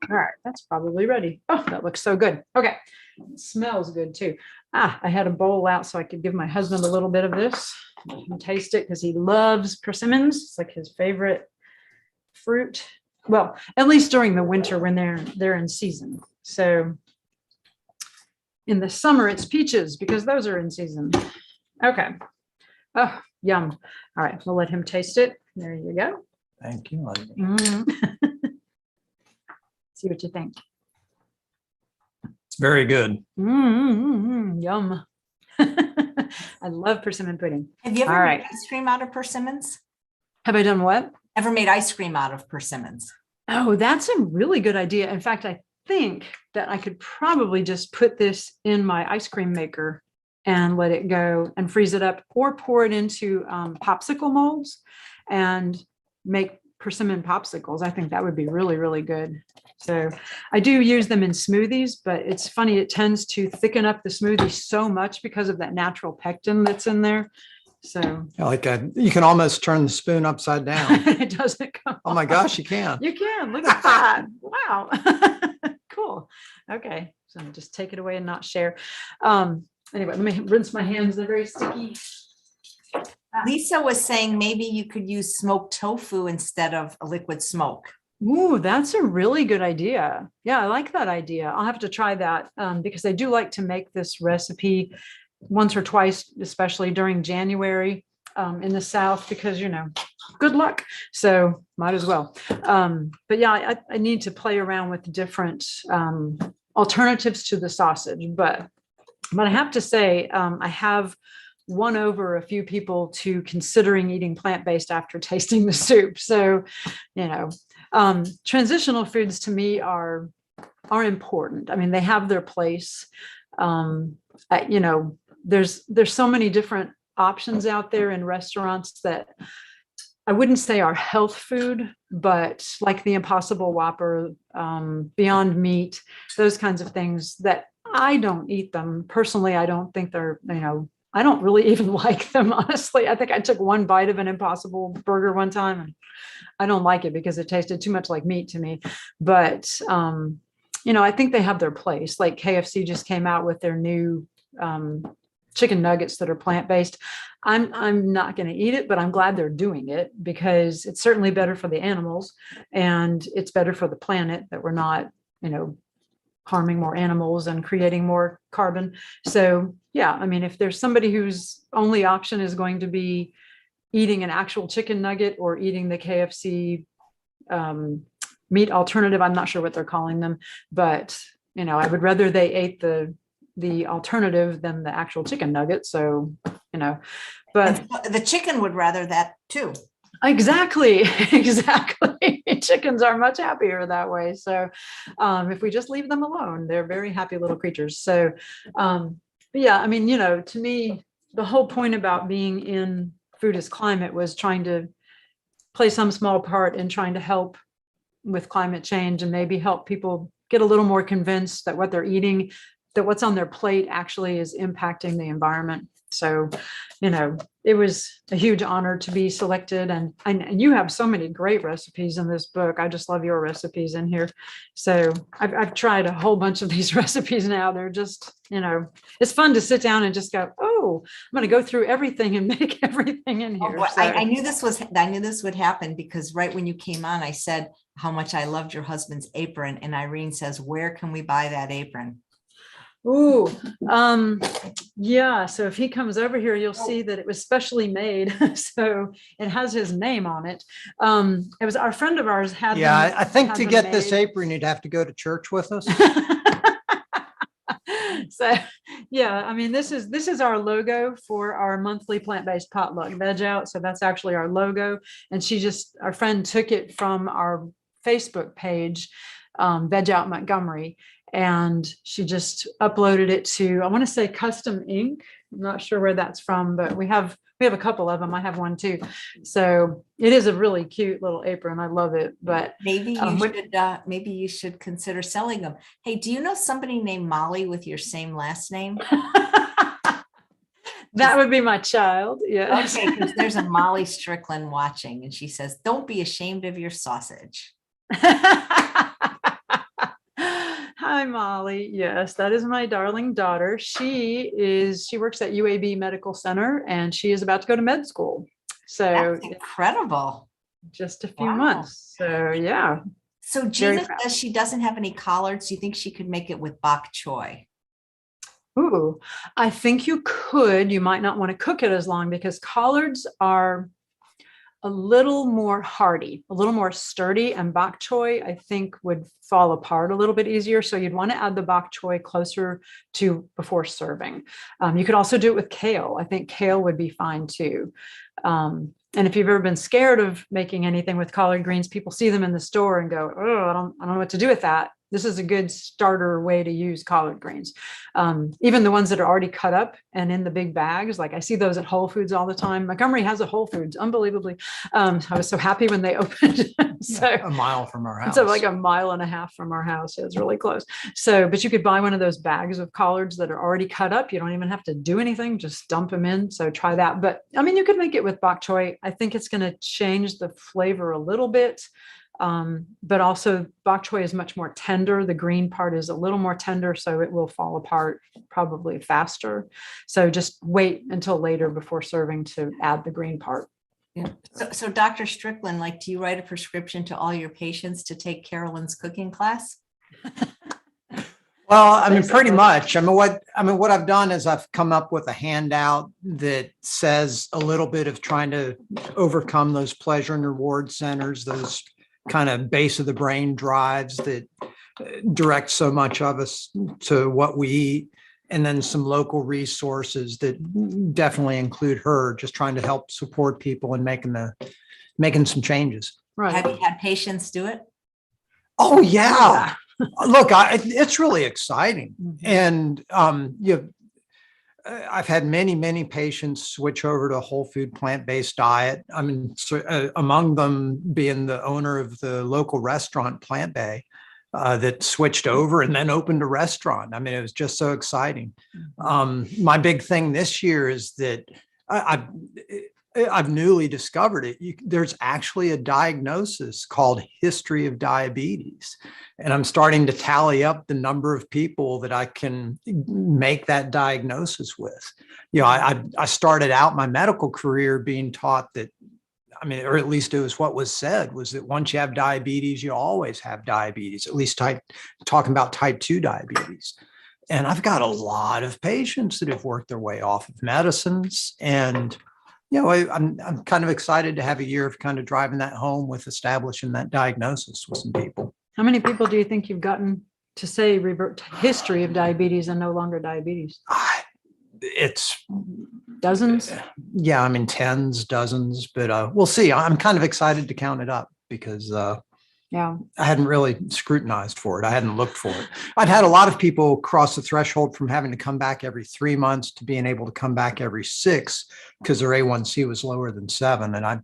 All right, that's probably ready. Oh, that looks so good. Okay, it smells good too. I had a bowl out so I could give my husband a little bit of this and taste it because he loves persimmons. It's like his favorite fruit. Well, at least during the winter when they're in season. So in the summer, it's peaches because those are in season. Okay. Oh, yum. All right, we'll let him taste it. There you go. Thank you. See what you think. It's very good. Yum. I love persimmon pudding. Have you ever All made right. ice cream out of persimmons? Have I done what? Ever made ice cream out of persimmons? Oh, that's a really good idea. In fact, I think that I could probably just put this in my ice cream maker and let it go and freeze it up, or pour it into popsicle molds and make persimmon popsicles. I think that would be really, really good. So I do use them in smoothies, but it's funny, it tends to thicken up the smoothie so much because of that natural pectin that's in there. So You can almost turn the spoon upside down. it doesn't come Oh my off. gosh, you can. You can. Look at that. Wow. Cool. Okay. So just take it away and not share. Anyway, let me rinse my hands. They're very sticky. Lisa was saying maybe you could use smoked tofu instead of a liquid smoke. Ooh, that's a really good idea. Yeah, I like that idea. I'll have to try that because I do like to make this recipe once or twice, especially during January in the South, because, good luck. So might as well. But yeah, I need to play around with different alternatives to the sausage. But I have to say, I have won over a few people to considering eating plant-based after tasting the soup. So, transitional foods to me are important. I mean, they have their place. There's so many different options out there in restaurants that I wouldn't say are health food, but like the Impossible Whopper, Beyond Meat, those kinds of things that I don't eat them. Personally, I don't think they're, I don't really even like them, honestly. I think I took one bite of an Impossible burger one time and I don't like it because it tasted too much like meat to me. But, I think they have their place. Like KFC just came out with their new chicken nuggets that are plant-based. I'm not going to eat it, but I'm glad they're doing it because it's certainly better for the animals and it's better for the planet that we're not, harming more animals and creating more carbon. So yeah, I mean, if there's somebody whose only option is going to be eating an actual chicken nugget or eating the KFC meat alternative, I'm not sure what they're calling them, but I would rather they ate the alternative than the actual chicken nugget. So, but and the chicken would rather that too. Exactly. Chickens are much happier that way. So if we just leave them alone, they're very happy little creatures. So yeah, I mean, to me, the whole point about being in Food is Climate was trying to play some small part in trying to help with climate change and maybe help people get a little more convinced that what they're eating, that what's on their plate actually is impacting the environment. So, it was a huge honor to be selected. And you have so many great recipes in this book. I just love your recipes in here. So I've tried a whole bunch of these recipes now. They're just, it's fun to sit down and just go, oh, I'm going to go through everything and make everything in here. Oh, I knew this would happen because right when you came on, I said how much I loved your husband's apron. And Irene says, where can we buy that apron? Ooh, yeah. So if he comes over here, you'll see that it was specially made. So it has his name on it. It was our friend of ours had. Yeah, them- I think had to them get this made. apron, you'd have to go to church with us. So yeah, I mean, this is our logo for our monthly plant-based potluck VegOut. So that's actually our logo. And our friend took it from our Facebook page, VegOut Montgomery, and she just uploaded it to, I want to say Custom Ink. I'm not sure where that's from, but we have a couple of them. I have one too. So it is a really cute little apron. I love it. But maybe you should consider selling them. Hey, do you know somebody named Molly with your same last name? that would be my child. Yes. Okay, because there's a Molly Strickland watching, and she says, "Don't be ashamed of your sausage." Hi, Molly. Yes, that is my darling daughter. She works at UAB Medical Center, and she is about to go to med school. So That's incredible. Just a few months. So yeah. So Gina says she doesn't have any collards. Do you think she could make it with bok choy? Ooh, I think you could. You might not want to cook it as long because collards are a little more hardy, a little more sturdy, and bok choy, I think, would fall apart a little bit easier. So you'd want to add the bok choy closer to before serving. You could also do it with kale. I think kale would be fine too. And if you've ever been scared of making anything with collard greens, people see them in the store and go, "Oh, I don't know what to do with that." This is a good starter way to use collard greens. Even the ones that are already cut up and in the big bags, like I see those at Whole Foods all the time. Montgomery has a Whole Foods, unbelievably. I was so happy when they opened. So a mile from our house. So like a mile and a half from our house. It's really close. So, but you could buy one of those bags of collards that are already cut up. You don't even have to do anything, just dump them in. So try that. But I mean, you could make it with bok choy. I think it's going to change the flavor a little bit. But also bok choy is much more tender. The green part is a little more tender, so it will fall apart probably faster. So just wait until later before serving to add the green part. Yeah. So Dr. Strickland, do you write a prescription to all your patients to take Carolyn's cooking class? Well, I mean, pretty much. What I've done is I've come up with a handout that says a little bit of trying to overcome those pleasure and reward centers, those kind of base of the brain drives that direct so much of us to what we eat, and then some local resources that definitely include her, just trying to help support people and making some changes. Right. Have you had patients do it? Oh yeah. Look, it's really exciting. And I've had many patients switch over to a whole food plant-based diet. I mean, among them being the owner of the local restaurant, Plant Bay, that switched over and then opened a restaurant. I mean, it was just so exciting. My big thing this year is that I've newly discovered it. There's actually a diagnosis called history of diabetes. And I'm starting to tally up the number of people that I can make that diagnosis with. I started out my medical career being taught that, or at least it was what was said, was that once you have diabetes, you always have diabetes, at least talking about type 2 diabetes. And I've got a lot of patients that have worked their way off of medicines. And I'm kind of excited to have a year of kind of driving that home with establishing that diagnosis with some people. How many people do you think you've gotten to say revert to history of diabetes and no longer diabetes? It's dozens. Yeah, tens, dozens, but we'll see. I'm kind of excited to count it up because I hadn't really scrutinized for it. I hadn't looked for it. I'd had a lot of people cross the threshold from having to come back every 3 months to being able to come back every 6 because their A1C was lower than 7. And I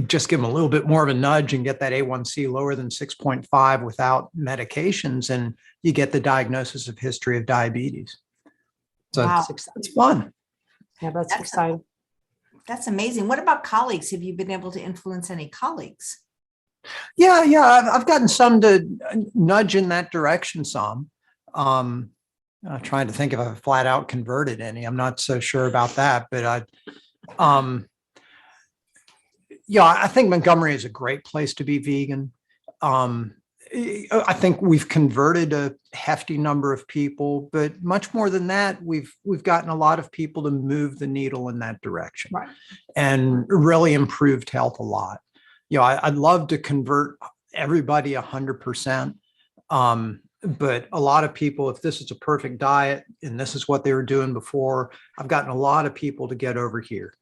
just give them a little bit more of a nudge and get that A1C lower than 6.5 without medications. And you get the diagnosis of history of diabetes. So wow. It's fun. Yeah, that's exciting. That's amazing. What about colleagues? Have you been able to influence any colleagues? Yeah. I've gotten some to nudge in that direction some. I'm trying to think if I've flat out converted any. I'm not so sure about that, but I think Montgomery is a great place to be vegan. I think we've converted a hefty number of people, but much more than that, we've gotten a lot of people to move the needle in that direction, Right. and really improved health a lot. I'd love to convert everybody 100%. But a lot of people, if this is a perfect diet and this is what they were doing before, I've gotten a lot of people to get over here.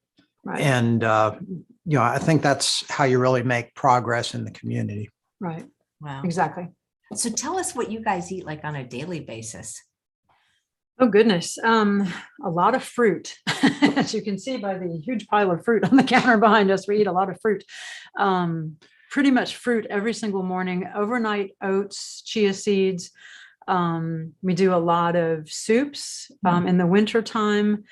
Right. And, I think that's how you really make progress in the community. Right. Wow. Exactly. So tell us what you guys eat like on a daily basis. Oh, goodness. A lot of fruit. As you can see by the huge pile of fruit on the counter behind us, we eat a lot of fruit. Pretty much fruit every single morning, overnight oats, chia seeds. We do a lot of soups in the winter time.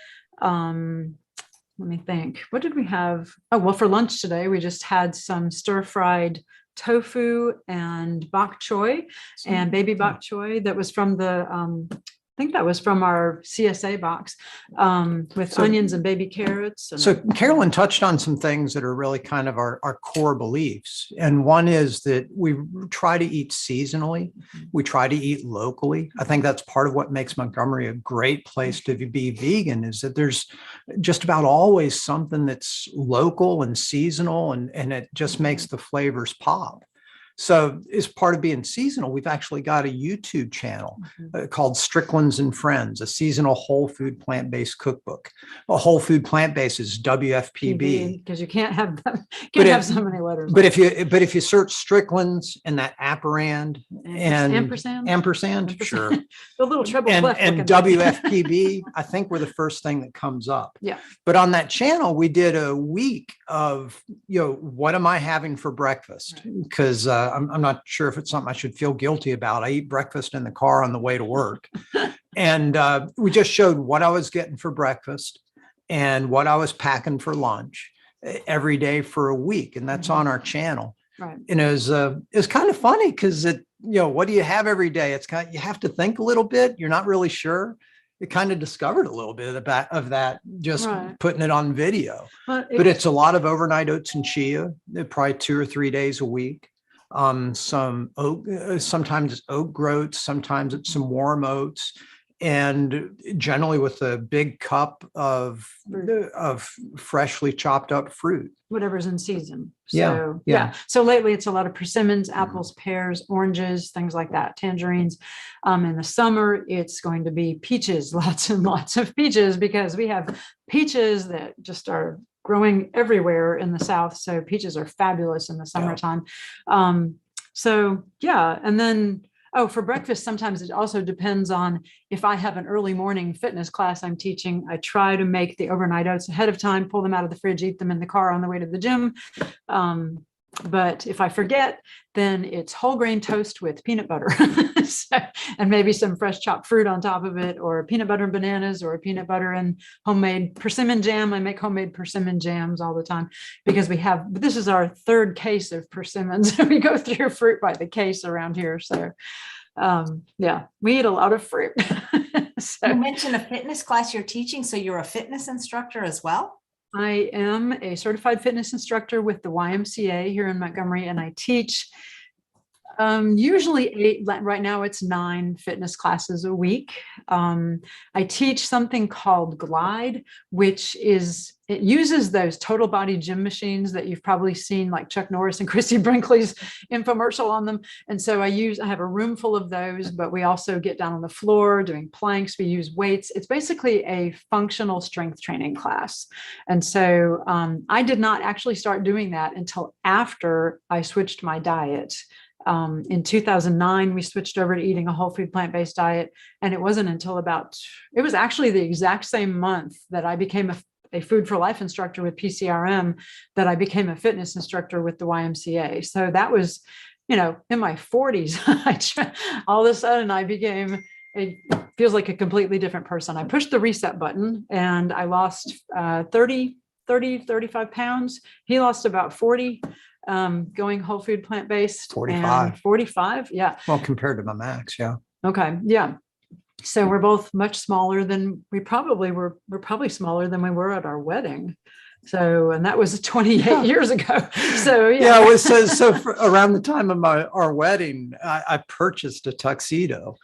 Let me think. What did we have? Oh, well, for lunch today, we just had some stir-fried tofu and bok choy and baby bok choy that was from the I think that was from our CSA box with onions and baby carrots. So Carolyn touched on some things that are really kind of our core beliefs. And one is that we try to eat seasonally. We try to eat locally. I think that's part of what makes Montgomery a great place to be vegan, is that there's just about always something that's local and seasonal, and it just makes the flavors pop. So as part of being seasonal, we've actually got a YouTube channel called Stricklands and Friends, a seasonal whole food plant-based cookbook. A whole food plant-based is WFPB. Because you can't have them, have so many letters. But if you search Stricklands and that apparand and ampersand, sure. The little treble clef and WFPB, I think we're the first thing that comes up. Yeah. But on that channel, we did a week of, what am I having for breakfast? Because I'm not sure if it's something I should feel guilty about. I eat breakfast in the car on the way to work. And we just showed what I was getting for breakfast and what I was packing for lunch every day for a week. And that's on our channel. Right. And it was kind of funny because what do you have every day? It's kind of, you have to think a little bit. You're not really sure. It kind of discovered a little bit of that, just putting it on video. But it's a lot of overnight oats and chia, probably 2 or 3 days a week. Some oat, sometimes it's oat groats, sometimes it's some warm oats, and generally with a big cup of freshly chopped up fruit. Whatever's in season. So, yeah. So lately it's a lot of persimmons, apples, pears, oranges, things like that, tangerines. In the summer, it's going to be peaches, lots and lots of peaches, because we have peaches that just are growing everywhere in the South. So peaches are fabulous in the summertime. And then, for breakfast, sometimes it also depends on if I have an early morning fitness class I'm teaching. I try to make the overnight oats ahead of time, pull them out of the fridge, eat them in the car on the way to the gym. But if I forget, then it's whole grain toast with peanut butter and maybe some fresh chopped fruit on top of it, or peanut butter and bananas, or peanut butter and homemade persimmon jam. I make homemade persimmon jams all the time because this is our 3rd case of persimmons. We go through fruit by the case around here. So we eat a lot of fruit. You mentioned a fitness class you're teaching. So you're a fitness instructor as well? I am a certified fitness instructor with the YMCA here in Montgomery, and I teach usually 8, right now it's 9 fitness classes a week. I teach something called Glide, it uses those total body gym machines that you've probably seen, like Chuck Norris and Christy Brinkley's infomercial on them. And so I have a room full of those, but we also get down on the floor doing planks. We use weights. It's basically a functional strength training class. And so I did not actually start doing that until after I switched my diet. In 2009, we switched over to eating a whole food plant-based diet. And it wasn't until it was actually the exact same month that I became a Food for Life instructor with PCRM that I became a fitness instructor with the YMCA. So that was, in my 40s, all of a sudden I became feels like a completely different person. I pushed the reset button and I lost 35 pounds. He lost about 40. Going whole food plant-based. 45. Yeah. Well, compared to my max. Yeah. Okay. Yeah. So we're both much smaller than we probably were. We're probably smaller than we were at our wedding. So, and that was 28 years ago. So, Yeah, around the time of our wedding, I purchased a tuxedo,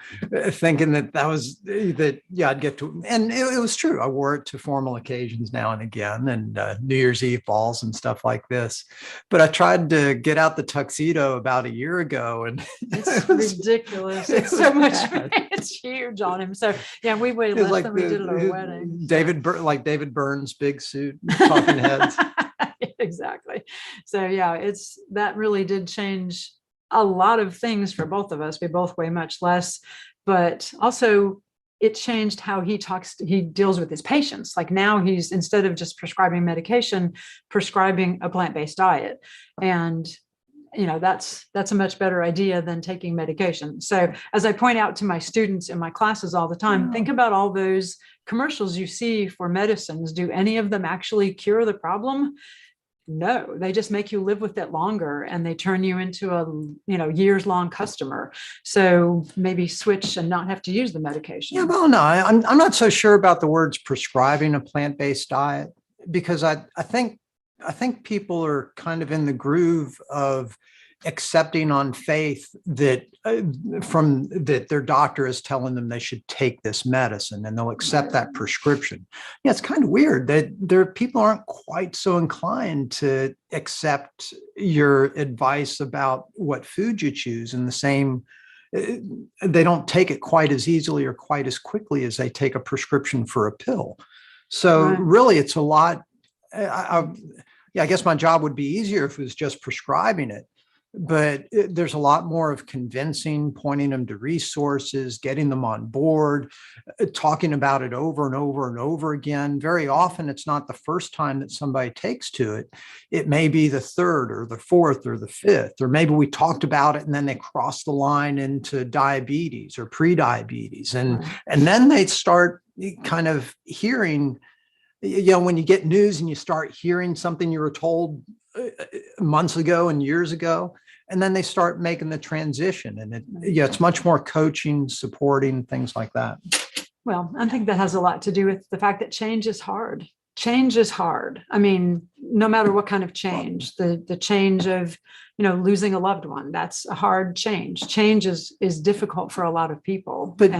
thinking I'd get to, and it was true. I wore it to formal occasions now and again, and New Year's Eve balls and stuff like this. But I tried to get out the tuxedo about a year ago, and it's ridiculous. It's so much. It's huge on him. So yeah, we weighed less than we did at our wedding. David Byrne's big suit, talking heads. Exactly. So yeah, that really did change a lot of things for both of us. We both weigh much less, but also it changed how he deals with his patients. Like now he's, instead of just prescribing medication, prescribing a plant-based diet. And that's a much better idea than taking medication. So as I point out to my students in my classes all the time, think about all those commercials you see for medicines. Do any of them actually cure the problem? No, they just make you live with it longer, and they turn you into a years-long customer. So maybe switch and not have to use the medication. Yeah, well, no, I'm not so sure about the words prescribing a plant-based diet, because I think people are kind of in the groove of accepting on faith that that their doctor is telling them they should take this medicine, and they'll accept that prescription. Yeah, it's kind of weird that people aren't quite so inclined to accept your advice about what food you choose in the same. They don't take it quite as easily or quite as quickly as they take a prescription for a pill. So really, it's a lot. I guess my job would be easier if it was just prescribing it. But there's a lot more of convincing, pointing them to resources, getting them on board, talking about it over and over and over again. Very often, it's not the first time that somebody takes to it. It may be the third or the fourth or the fifth, or maybe we talked about it and then they cross the line into diabetes or pre-diabetes. And then they start kind of hearing, when you get news and you start hearing something you were told months ago and years ago, and then they start making the transition, and it's much more coaching, supporting, things like that. Well, I think that has a lot to do with the fact that change is hard. Change is hard. I mean, no matter what kind of change, the change of, losing a loved one, that's a hard change. Change is difficult for a lot of people. But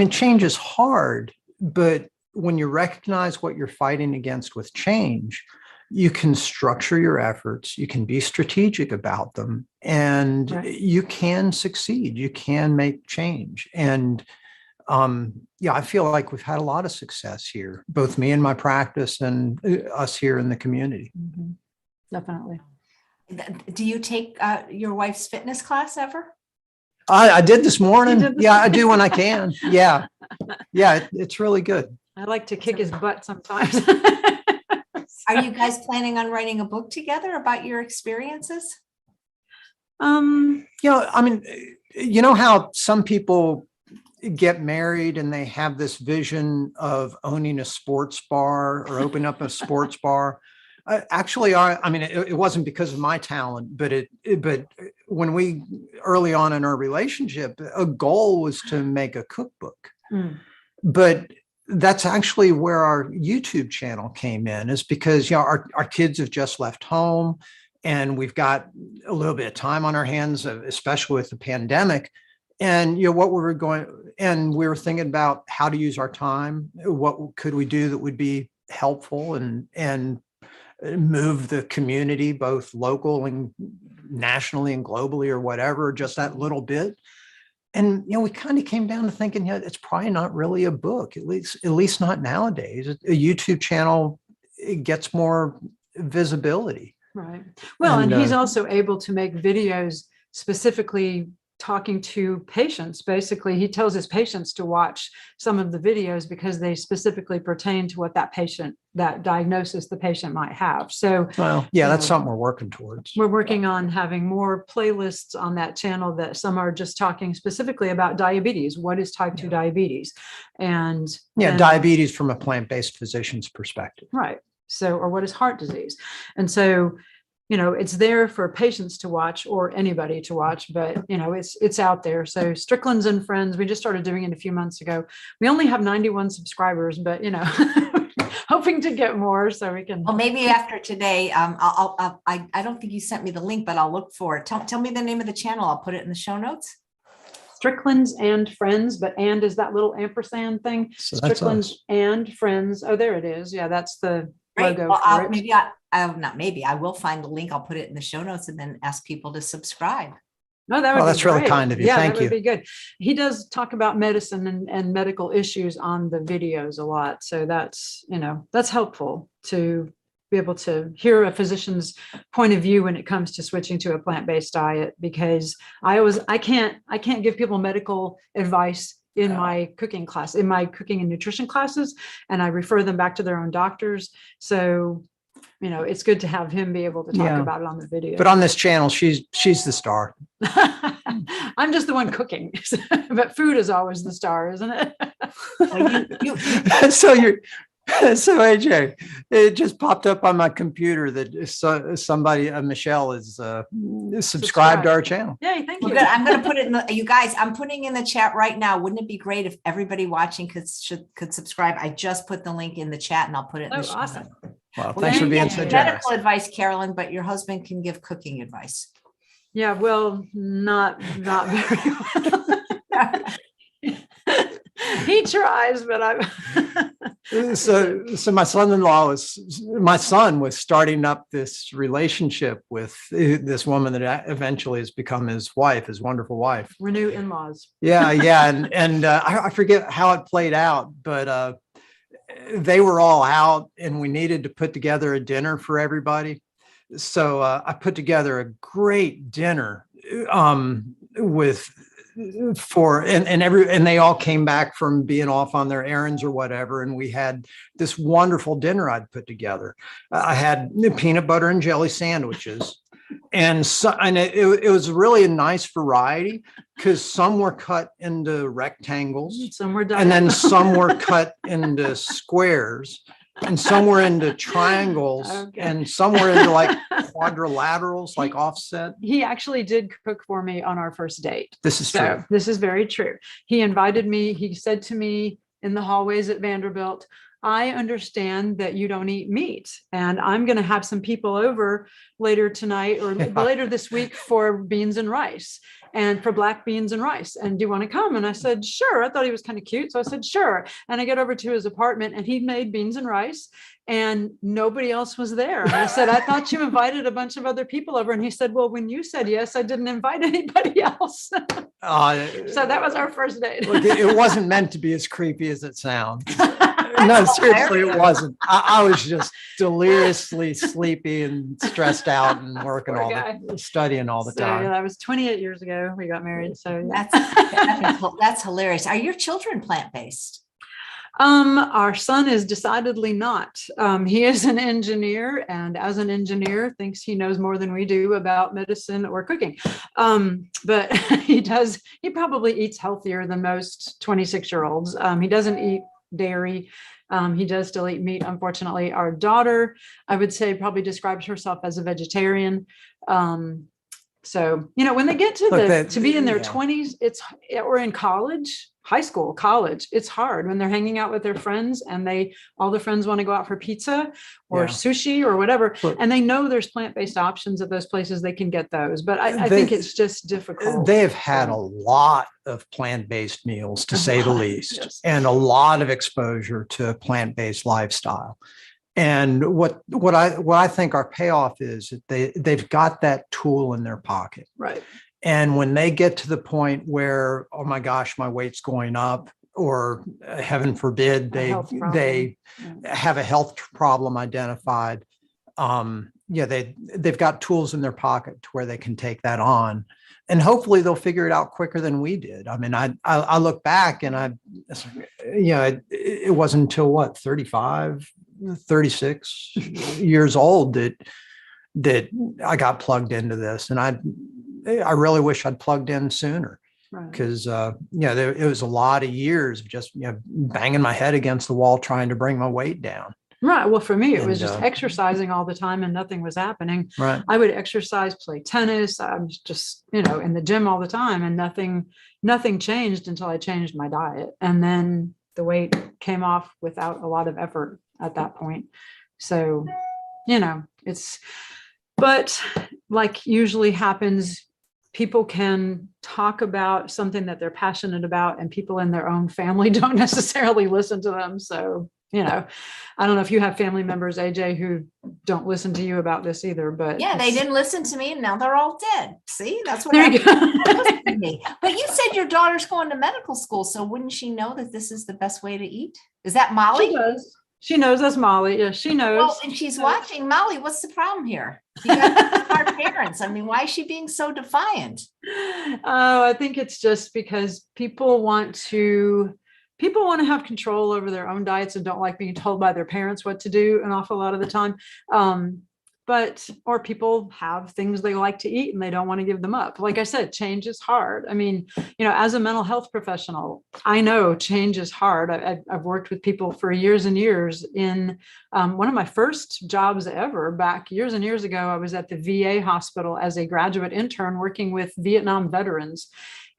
change is hard, but when you recognize what you're fighting against with change, you can structure your efforts, you can be strategic about them, and you can succeed. You can make change. And I feel like we've had a lot of success here, both me and my practice and us here in the community. Mm-hmm. Definitely. Do you take your wife's fitness class ever? I did this morning. Yeah, I do when I can. Yeah, it's really good. I like to kick his butt sometimes. Are you guys planning on writing a book together about your experiences? How some people get married and they have this vision of owning a sports bar or open up a sports bar. It wasn't because of my talent, but when we early on in our relationship, a goal was to make a cookbook. But that's actually where our YouTube channel came in, is because our kids have just left home and we've got a little bit of time on our hands, especially with the pandemic. And we were thinking about how to use our time. What could we do that would be helpful and move the community, both local and nationally and globally, or whatever, just that little bit. And, we kind of came down to thinking, it's probably not really a book, at least not nowadays. A YouTube channel, it gets more visibility. Right. Well, and he's also able to make videos specifically talking to patients. Basically, he tells his patients to watch some of the videos because they specifically pertain to what that diagnosis the patient might have. So, that's something we're working towards. We're working on having more playlists on that channel that some are just talking specifically about diabetes. What is type 2 diabetes? And diabetes from a plant-based physician's perspective. Right. So, or what is heart disease? And so, it's there for patients to watch or anybody to watch, but it's out there. So Stricklands and Friends, we just started doing it a few months ago. We only have 91 subscribers, but hoping to get more so we can. Well, maybe after today, I don't think you sent me the link, but I'll look for it. Tell me the name of the channel. I'll put it in the show notes. Stricklands and Friends, but and is that little ampersand thing. So that's Stricklands us. and Friends. Oh, there it is. Yeah, that's the Great. logo Well, for it. maybe not maybe I will find the link. I'll put it in the show notes and then ask people to subscribe. No, that would Well, be that's really great. kind of you. Yeah, Thank that you. would be good. He does talk about medicine and medical issues on the videos a lot. So that's, that's helpful to be able to hear a physician's point of view when it comes to switching to a plant-based diet, because I can't give people medical advice in my cooking class, in my cooking and nutrition classes, and I refer them back to their own doctors. So it's good to have him be able to talk about it on the video. But on this channel, she's the star. I'm just the one cooking, but food is always the star, isn't it? Well, So AJ, it just popped up on my computer that somebody, Michelle, is subscribed to our channel. Yay, thank well, you. good. I'm going to put it in you guys, I'm putting in the chat right now. Wouldn't it be great if everybody watching could subscribe? I just put the link in the chat and I'll put it in the show awesome. notes. Well, Well, thanks you for being give so generous. medical advice, Carolyn, but your husband can give cooking advice. Yeah, well, not very well. He tries, but So my son was starting up this relationship with this woman that eventually has become his wife, his wonderful wife. Renew in-laws. Yeah. And I forget how it played out, but they were all out and we needed to put together a dinner for everybody. So I put together a great dinner and they all came back from being off on their errands or whatever, and we had this wonderful dinner I'd put together. I had peanut butter and jelly sandwiches, and it was really a nice variety because some were cut into rectangles, Some were done, and then some were cut into squares, and some were into triangles, Okay. and some were into like quadrilaterals, like offset. He actually did cook for me on our first date. This is So true. this is very true. He invited me. He said to me in the hallways at Vanderbilt, I understand that you don't eat meat, and I'm going to have some people over later tonight or later this week for beans and rice, and for black beans and rice. And do you want to come? And I said, sure. I thought he was kind of cute. So I said, sure. And I get over to his apartment and he made beans and rice and nobody else was there. And I said, I thought you invited a bunch of other people over. And he said, well, when you said yes, I didn't invite anybody else. So that was our first date. Look, it wasn't meant to be as creepy as it sounds. No, seriously, it wasn't. I was just deliriously sleepy and stressed out and working studying all the time. Yeah, that was 28 years ago. We got married. So yeah. That's hilarious. Are your children plant-based? Our son is decidedly not. He is an engineer, and as an engineer, thinks he knows more than we do about medicine or cooking. But he probably eats healthier than most 26-year-olds. He doesn't eat dairy. He does still eat meat. Unfortunately, our daughter, I would say, probably describes herself as a vegetarian. So, when they get to be in their 20s, or in college, high school, college, it's hard when they're hanging out with their friends and all the friends want to go out for pizza or sushi or whatever. And they know there's plant-based options at those places. They can get those, but I think it's just difficult. They have had a lot of plant-based meals, to say the least, and a lot of exposure to a plant-based lifestyle. And what I think our payoff is that they've got that tool in their pocket. Right. And when they get to the point where, oh my gosh, my weight's going up, or heaven forbid, they have a health problem identified. They've got tools in their pocket to where they can take that on. And hopefully they'll figure it out quicker than we did. I mean, I look back and it wasn't until 35, 36 years old that I got plugged into this. And I really wish I'd plugged in sooner, because it was a lot of years of just banging my head against the wall trying to bring my weight down. Right. Well, for me, it was just exercising all the time and nothing was happening. Right. I would exercise, play tennis. I was just, in the gym all the time, and nothing changed until I changed my diet. And then the weight came off without a lot of effort. at that point. So, you know, but like usually happens, people can talk about something that they're passionate about, and people in their own family don't necessarily listen to them. So, you know, I don't know if you have family members, AJ, who don't listen to you about this either, but yeah, they didn't listen to me and now they're all dead. See, that's what there you go. happened to me. But you said your daughter's going to medical school, so wouldn't she know that this is the best way to eat? Is that Molly? She does. She knows that's Molly. Yeah, she knows. Well, and she's watching. Molly, what's the problem here? You got our parents. I mean, why is she being so defiant? Oh, I think it's just because people want to have control over their own diets and don't like being told by their parents what to do an awful lot of the time. Or people have things they like to eat and they don't want to give them up. Like I said, change is hard. I mean, you know, as a mental health professional, I know change is hard. I've worked with people for years and years. In one of my first jobs ever, back years and years ago, I was at the VA hospital as a graduate intern working with Vietnam veterans.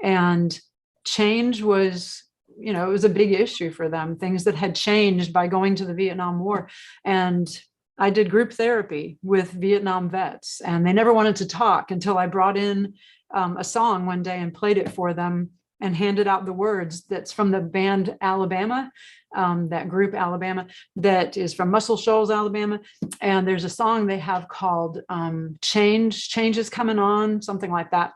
And change was, you know, it was a big issue for them, things that had changed by going to the Vietnam War. And I did group therapy with Vietnam vets, and they never wanted to talk until I brought in a song one day and played it for them and handed out the words. That's from the band Alabama, that group Alabama, that is from Muscle Shoals, Alabama. And there's a song they have called Change is Coming On, something like that.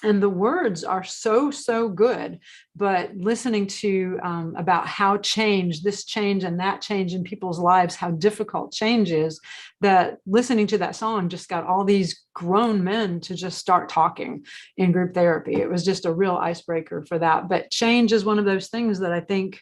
And the words are so, so good, but listening to about how this change and that change in people's lives, how difficult change is, that listening to that song just got all these grown men to just start talking in group therapy. It was just a real icebreaker for that. But change is one of those things that I think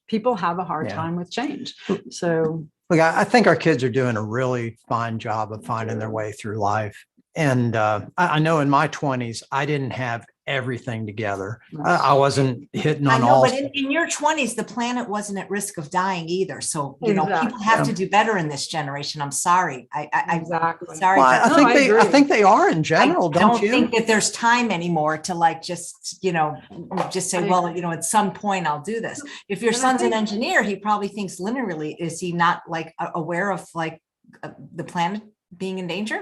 people have a hard time with change. So look, I think our kids are doing a really fine job of finding their way through life. And I know in my 20s, I didn't have everything together. I wasn't hitting on all. But in your 20s, the planet wasn't at risk of dying either. So, you know, people have to do better in this generation. I'm sorry. Exactly. Sorry. Well, I think they are in general, don't you? I don't think that there's time anymore to like just say, well, you know, at some point I'll do this. If your son's an engineer, he probably thinks linearly. Is he not like aware of like the planet being in danger?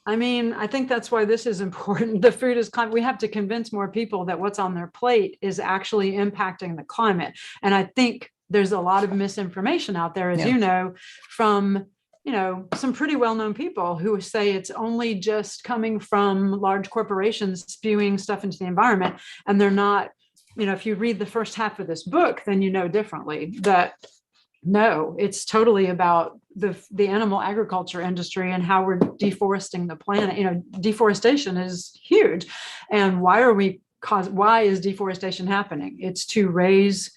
I mean, I think that's why this is important. The food is climate. We have to convince more people that what's on their plate is actually impacting the climate. And I think there's a lot of misinformation out there, as you know, from, you know, some pretty well-known people who say it's only just coming from large corporations spewing stuff into the environment. And they're not, you know, if you read the first half of this book, then you know differently. That no, it's totally about the animal agriculture industry and how we're deforesting the planet. You know, deforestation is huge. And why is deforestation happening? It's to raise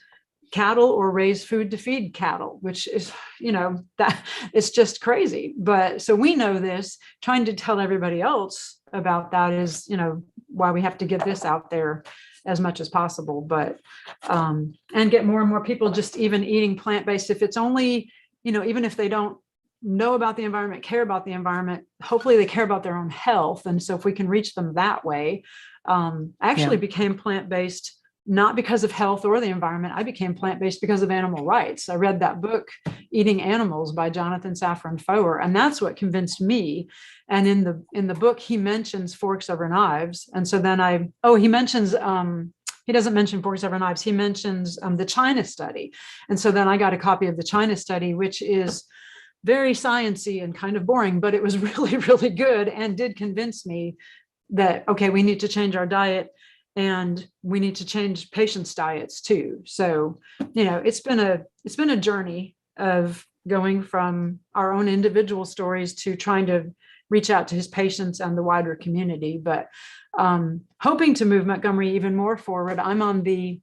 cattle or raise food to feed cattle, which is, you know, that it's just crazy. But so we know this, trying to tell everybody else about that is, you know, why we have to get this out there as much as possible, but and get more and more people just even eating plant-based. If it's only, you know, even if they don't know about the environment, care about the environment, hopefully they care about their own health. And so if we can reach them that way, I actually became plant-based not because of health or the environment. I became plant-based because of animal rights. I read that book, Eating Animals by Jonathan Safran Foer, and that's what convinced me. And in the book, he mentions forks over knives. And so then he mentions, he doesn't mention forks over knives. He mentions the China study. And so then I got a copy of the China study, which is very sciencey and kind of boring, but it was really, really good and did convince me that, okay, we need to change our diet. And we need to change patients' diets too. So, you know, it's been a journey of going from our own individual stories to trying to reach out to his patients and the wider community. But hoping to move Montgomery even more forward. I'm on the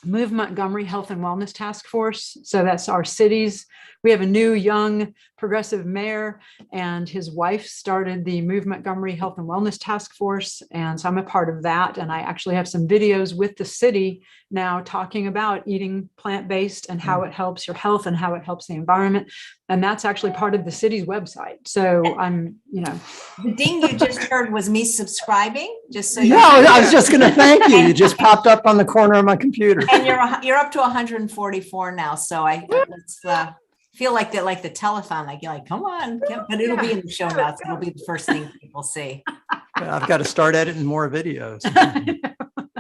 Move Montgomery Health and Wellness Task Force. So that's our cities. We have a new young progressive mayor, and his wife started the Move Montgomery Health and Wellness Task Force. And so I'm a part of that. And I actually have some videos with the city now talking about eating plant-based and how it helps your health and how it helps the environment. And that's actually part of the city's website. So I'm, you know. The ding you just heard was me subscribing, just so you know. I was just going to thank you. You just popped up on the corner of my computer. And you're up to 144 now. So let's Feel like that, like the telephone, like you're like, come on, but it'll be in the show notes. It'll be the first thing people see. I've got to start editing more videos.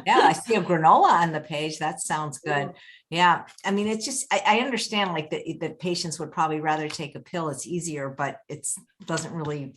Yeah, I see a granola on the page. That sounds good. Yeah. I mean, it's just, I understand like the patients would probably rather take a pill. It's easier, but it doesn't really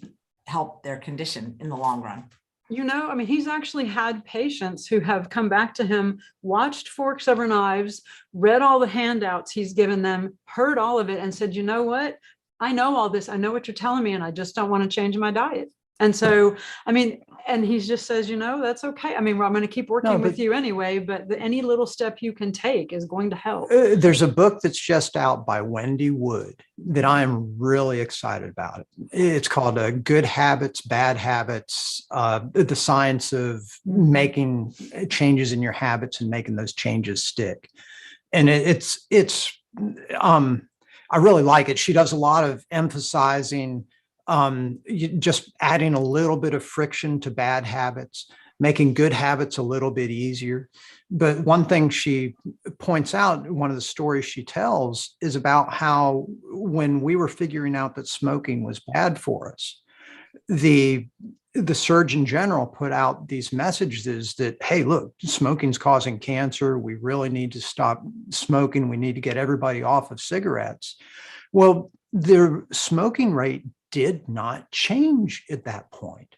help their condition in the long run. I mean, he's actually had patients who have come back to him, watched Forks Over Knives, read all the handouts he's given them, heard all of it, and said, you know what? I know all this. I know what you're telling me, and I just don't want to change my diet. And so, I mean, and he just says, that's okay. I mean, I'm going to keep working with you anyway, but any little step you can take is going to help. There's a book that's just out by Wendy Wood that I am really excited about. It's called Good Habits, Bad Habits, the Science of Making Changes in Your Habits and Making those changes stick. And I really like it. She does a lot of emphasizing just adding a little bit of friction to bad habits, making good habits a little bit easier. But one thing she points out, one of the stories she tells, is about how when we were figuring out that smoking was bad for us, the Surgeon General put out these messages that, hey, look, smoking's causing cancer. We really need to stop smoking. We need to get everybody off of cigarettes. Well, the smoking rate did not change at that point.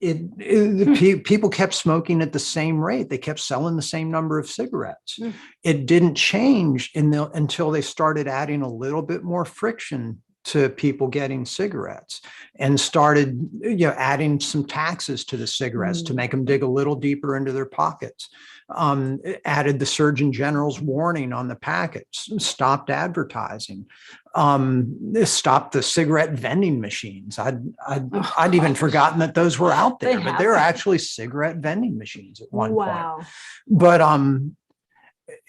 People kept smoking at the same rate. They kept selling the same number of cigarettes. It didn't change until they started adding a little bit more friction to people getting cigarettes and started adding some taxes to the cigarettes to make them dig a little deeper into their pockets. Added the Surgeon General's warning on the packets, stopped advertising, stopped the cigarette vending machines. I'd even forgotten that those were out there, but they were actually cigarette vending machines at one point. But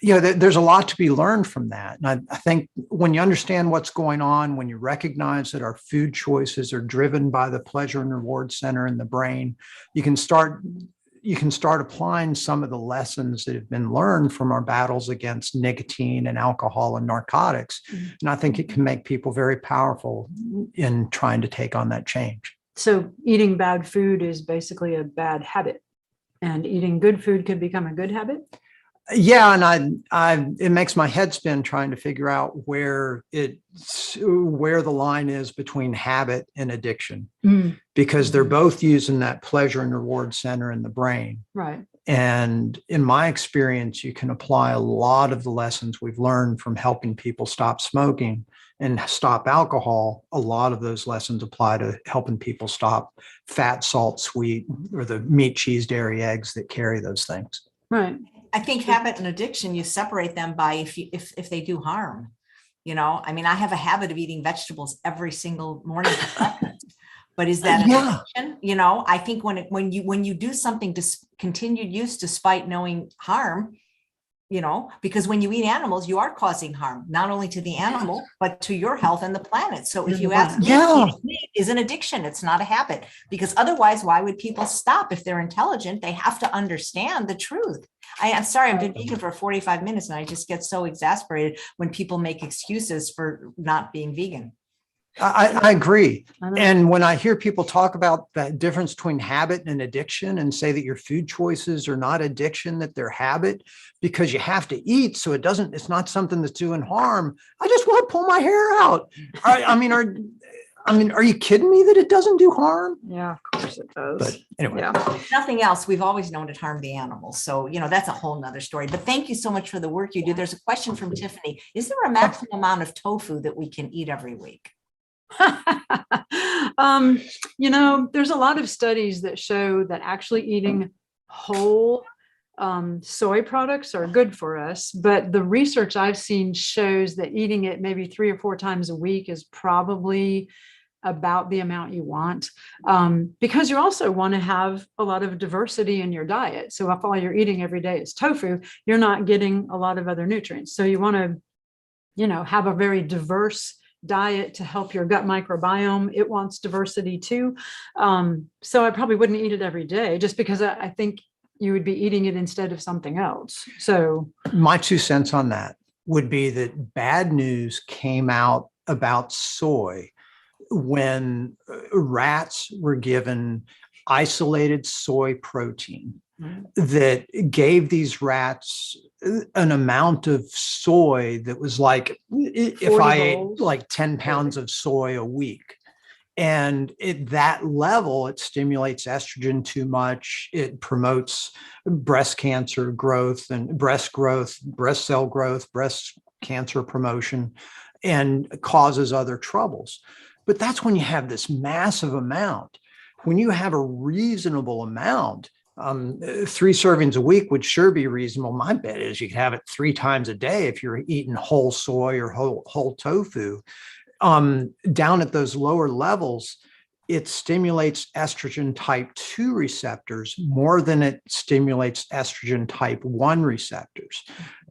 there's a lot to be learned from that. And I think when you understand what's going on, when you recognize that our food choices are driven by the pleasure and reward center in the brain, you can start applying some of the lessons that have been learned from our battles against nicotine and alcohol and narcotics. And I think it can make people very powerful in trying to take on that change. So eating bad food is basically a bad habit, and eating good food could become a good habit? Yeah, and it makes my head spin trying to figure out where the line is between habit and addiction, because they're both using that pleasure and reward center in the brain. Right. And in my experience, you can apply a lot of the lessons we've learned from helping people stop smoking and stop alcohol. A lot of those lessons apply to helping people stop fat, salt, sweet, or the meat, cheese, dairy, eggs that carry those things. Right. I think habit and addiction, you separate them by if they do harm. I mean, I have a habit of eating vegetables every single morning for breakfast. But is that an addiction? I think when you do something to continued use despite knowing harm, because when you eat animals, you are causing harm, not only to the animal, but to your health and the planet. So if you ask me, meat is an addiction. It's not a habit, because otherwise, why would people stop? If they're intelligent, they have to understand the truth. I'm sorry, I've been vegan for 45 minutes and I just get so exasperated when people make excuses for not being vegan. I agree. And when I hear people talk about that difference between habit and addiction and say that your food choices are not addiction, that they're habit because you have to eat, so it's not something that's doing harm, I just want to pull my hair out. Are you kidding me that it doesn't do harm? Yeah, of course it does. But anyway, if nothing else, we've always known it harmed the animals. So, that's a whole nother story. But thank you so much for the work you do. There's a question from Tiffany. Is there a maximum amount of tofu that we can eat every week? There's a lot of studies that show that actually eating whole soy products are good for us, but the research I've seen shows that eating it maybe 3 or 4 times a week is probably about the amount you want, because you also want to have a lot of diversity in your diet. So if all you're eating every day is tofu, you're not getting a lot of other nutrients. So you want to, have a very diverse diet to help your gut microbiome. It wants diversity too. So I probably wouldn't eat it every day, just because I think you would be eating it instead of something else. So my 2 cents on that would be that bad news came out about soy when rats were given isolated soy protein that gave these rats an amount of soy that was like, if I ate like 10 pounds of soy a week. And at that level, it stimulates estrogen too much. It promotes breast cancer growth and breast cell growth, breast cancer promotion, and causes other troubles. But that's when you have this massive amount. When you have a reasonable amount, 3 servings a week would sure be reasonable. My bet is you can have it 3 times a day if you're eating whole soy or whole tofu. Down at those lower levels, it stimulates estrogen type 2 receptors more than it stimulates estrogen type 1 receptors.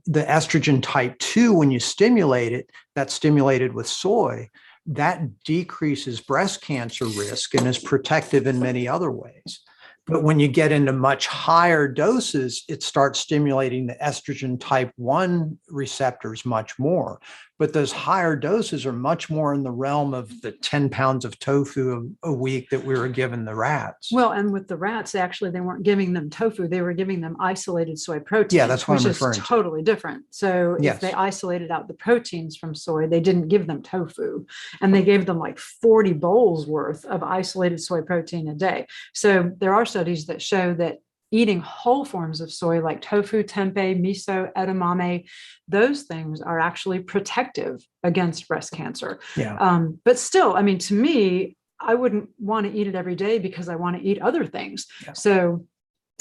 The estrogen type 2, when you stimulate it, that's stimulated with soy, that decreases breast cancer risk and is protective in many other ways. But when you get into much higher doses, it starts stimulating the estrogen type 1 receptors much more. But those higher doses are much more in the realm of the 10 pounds of tofu a week that we were giving the rats. Well, and with the rats, actually, they weren't giving them tofu. They were giving them isolated soy protein. Yeah, that's what I'm which referring is totally different. So Yes. if they isolated out the proteins from soy, they didn't give them tofu. And they gave them like 40 bowls worth of isolated soy protein a day. So there are studies that show that eating whole forms of soy like tofu, tempeh, miso, edamame, those things are actually protective against breast cancer. Yeah. But still, I mean, to me, I wouldn't want to eat it every day because I want to eat other things. Yeah. So,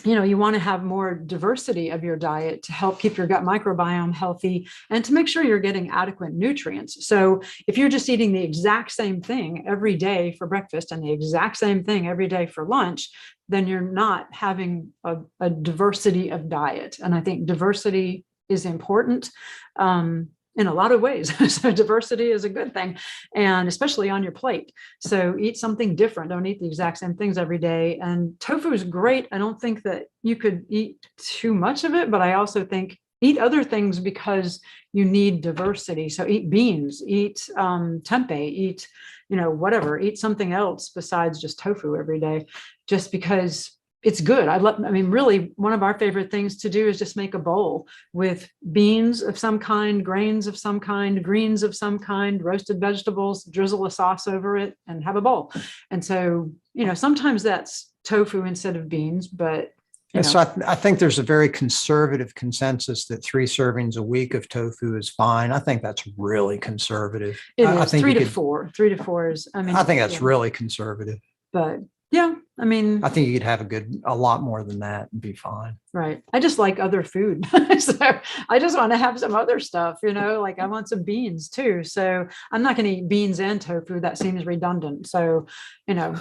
you know, you want to have more diversity of your diet to help keep your gut microbiome healthy and to make sure you're getting adequate nutrients. So if you're just eating the exact same thing every day for breakfast and the exact same thing every day for lunch, then you're not having a diversity of diet. And I think diversity is important in a lot of ways. So diversity is a good thing, and especially on your plate. So eat something different. Don't eat the exact same things every day. And tofu is great. I don't think that you could eat too much of it, but I also think eat other things because you need diversity. So eat beans, eat tempeh, eat, you know, whatever, eat something else besides just tofu every day, just because it's good. I mean, really, one of our favorite things to do is just make a bowl with beans of some kind, grains of some kind, greens of some kind, roasted vegetables, drizzle a sauce over it and have a bowl. And so, you know, sometimes that's tofu instead of beans, but and so I think there's a very conservative consensus that 3 servings a week of tofu is fine. I think that's really conservative. It I is think 3 to 4. 3 to 4 is, I mean, I think that's really conservative. But yeah, I mean, I think you could have a lot more than that and be fine. Right. I just like other food. So I just want to have some other stuff, you know, like I want some beans too. So I'm not going to eat beans and tofu. That seems redundant. So, you know.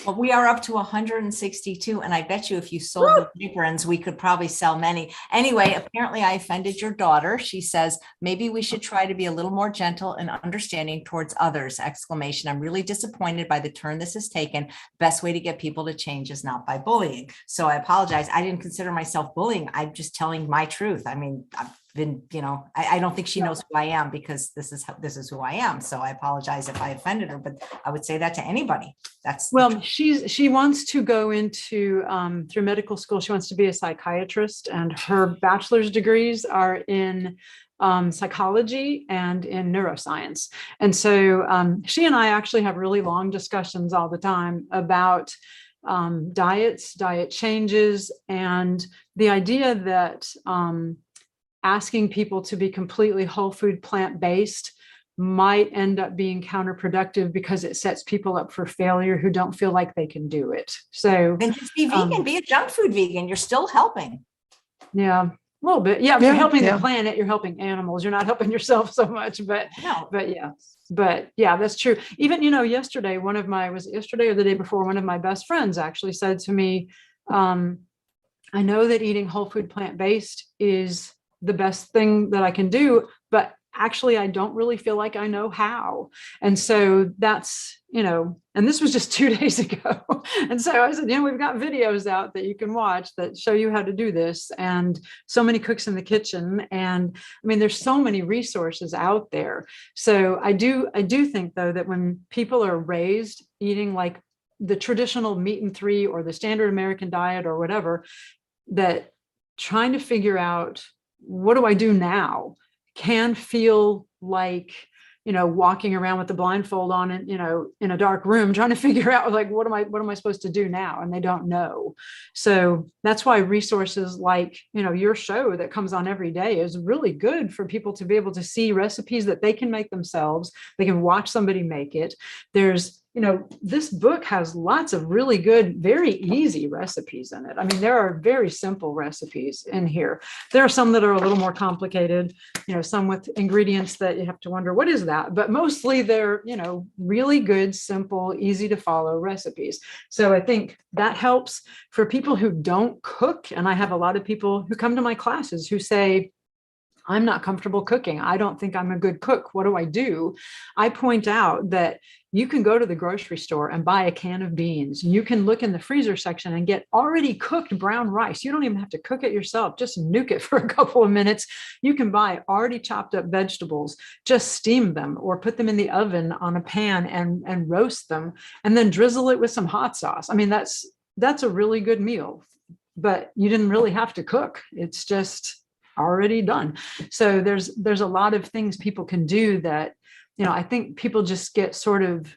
Well, we are up to 162, and I bet you if you sold the paper-ins, we could probably sell many. Anyway, apparently I offended your daughter. She says, maybe we should try to be a little more gentle and understanding towards others, exclamation. I'm really disappointed by the turn this has taken. Best way to get people to change is not by bullying. So I apologize. I didn't consider myself bullying. I'm just telling my truth. I mean, I've been, you know, I don't think she knows who I am because this is who I am. So I apologize if I offended her, but I would say that to anybody. That's well, she wants to go into through medical school. She wants to be a psychiatrist, and her bachelor's degrees are in psychology and in neuroscience. And so she and I actually have really long discussions all the time about diets, diet changes, and the idea that asking people to be completely whole food plant-based might end up being counterproductive because it sets people up for failure who don't feel like they can do it. So then just be vegan, be a junk food vegan. You're still helping. Yeah, a little bit. Yeah, you're helping the planet, you're helping animals. You're not helping yourself so much, but yeah, that's true. Even, you know, yesterday, was it yesterday or the day before, one of my best friends actually said to me, I know that eating whole food plant-based is the best thing that I can do, but actually, I don't really feel like I know how. And so that's, and this was just 2 days ago. And so I said, we've got videos out that you can watch that show you how to do this. And so many cooks in the kitchen. And I mean, there's so many resources out there. So I do think, though, that when people are raised eating like the traditional meat and 3 or the standard American diet or whatever, that trying to figure out, what do I do now, can feel like, walking around with the blindfold on and, in a dark room, trying to figure out like, what am I supposed to do now? And they don't know. So that's why resources like, your show that comes on every day is really good for people to be able to see recipes that they can make themselves. They can watch somebody make it. There's, this book has lots of really good, very easy recipes in it. I mean, there are very simple recipes in here. There are some that are a little more complicated, some with ingredients that you have to wonder, what is that? But mostly they're, really good, simple, easy to follow recipes. So I think that helps for people who don't cook. And I have a lot of people who come to my classes who say, I'm not comfortable cooking. I don't think I'm a good cook. What do I do? I point out that you can go to the grocery store and buy a can of beans. You can look in the freezer section and get already cooked brown rice. You don't even have to cook it yourself. Just nuke it for a couple of minutes. You can buy already chopped up vegetables, just steam them or put them in the oven on a pan and roast them and then drizzle it with some hot sauce. I mean, that's a really good meal, but you didn't really have to cook. It's just already done. So there's a lot of things people can do that, I think people just get sort of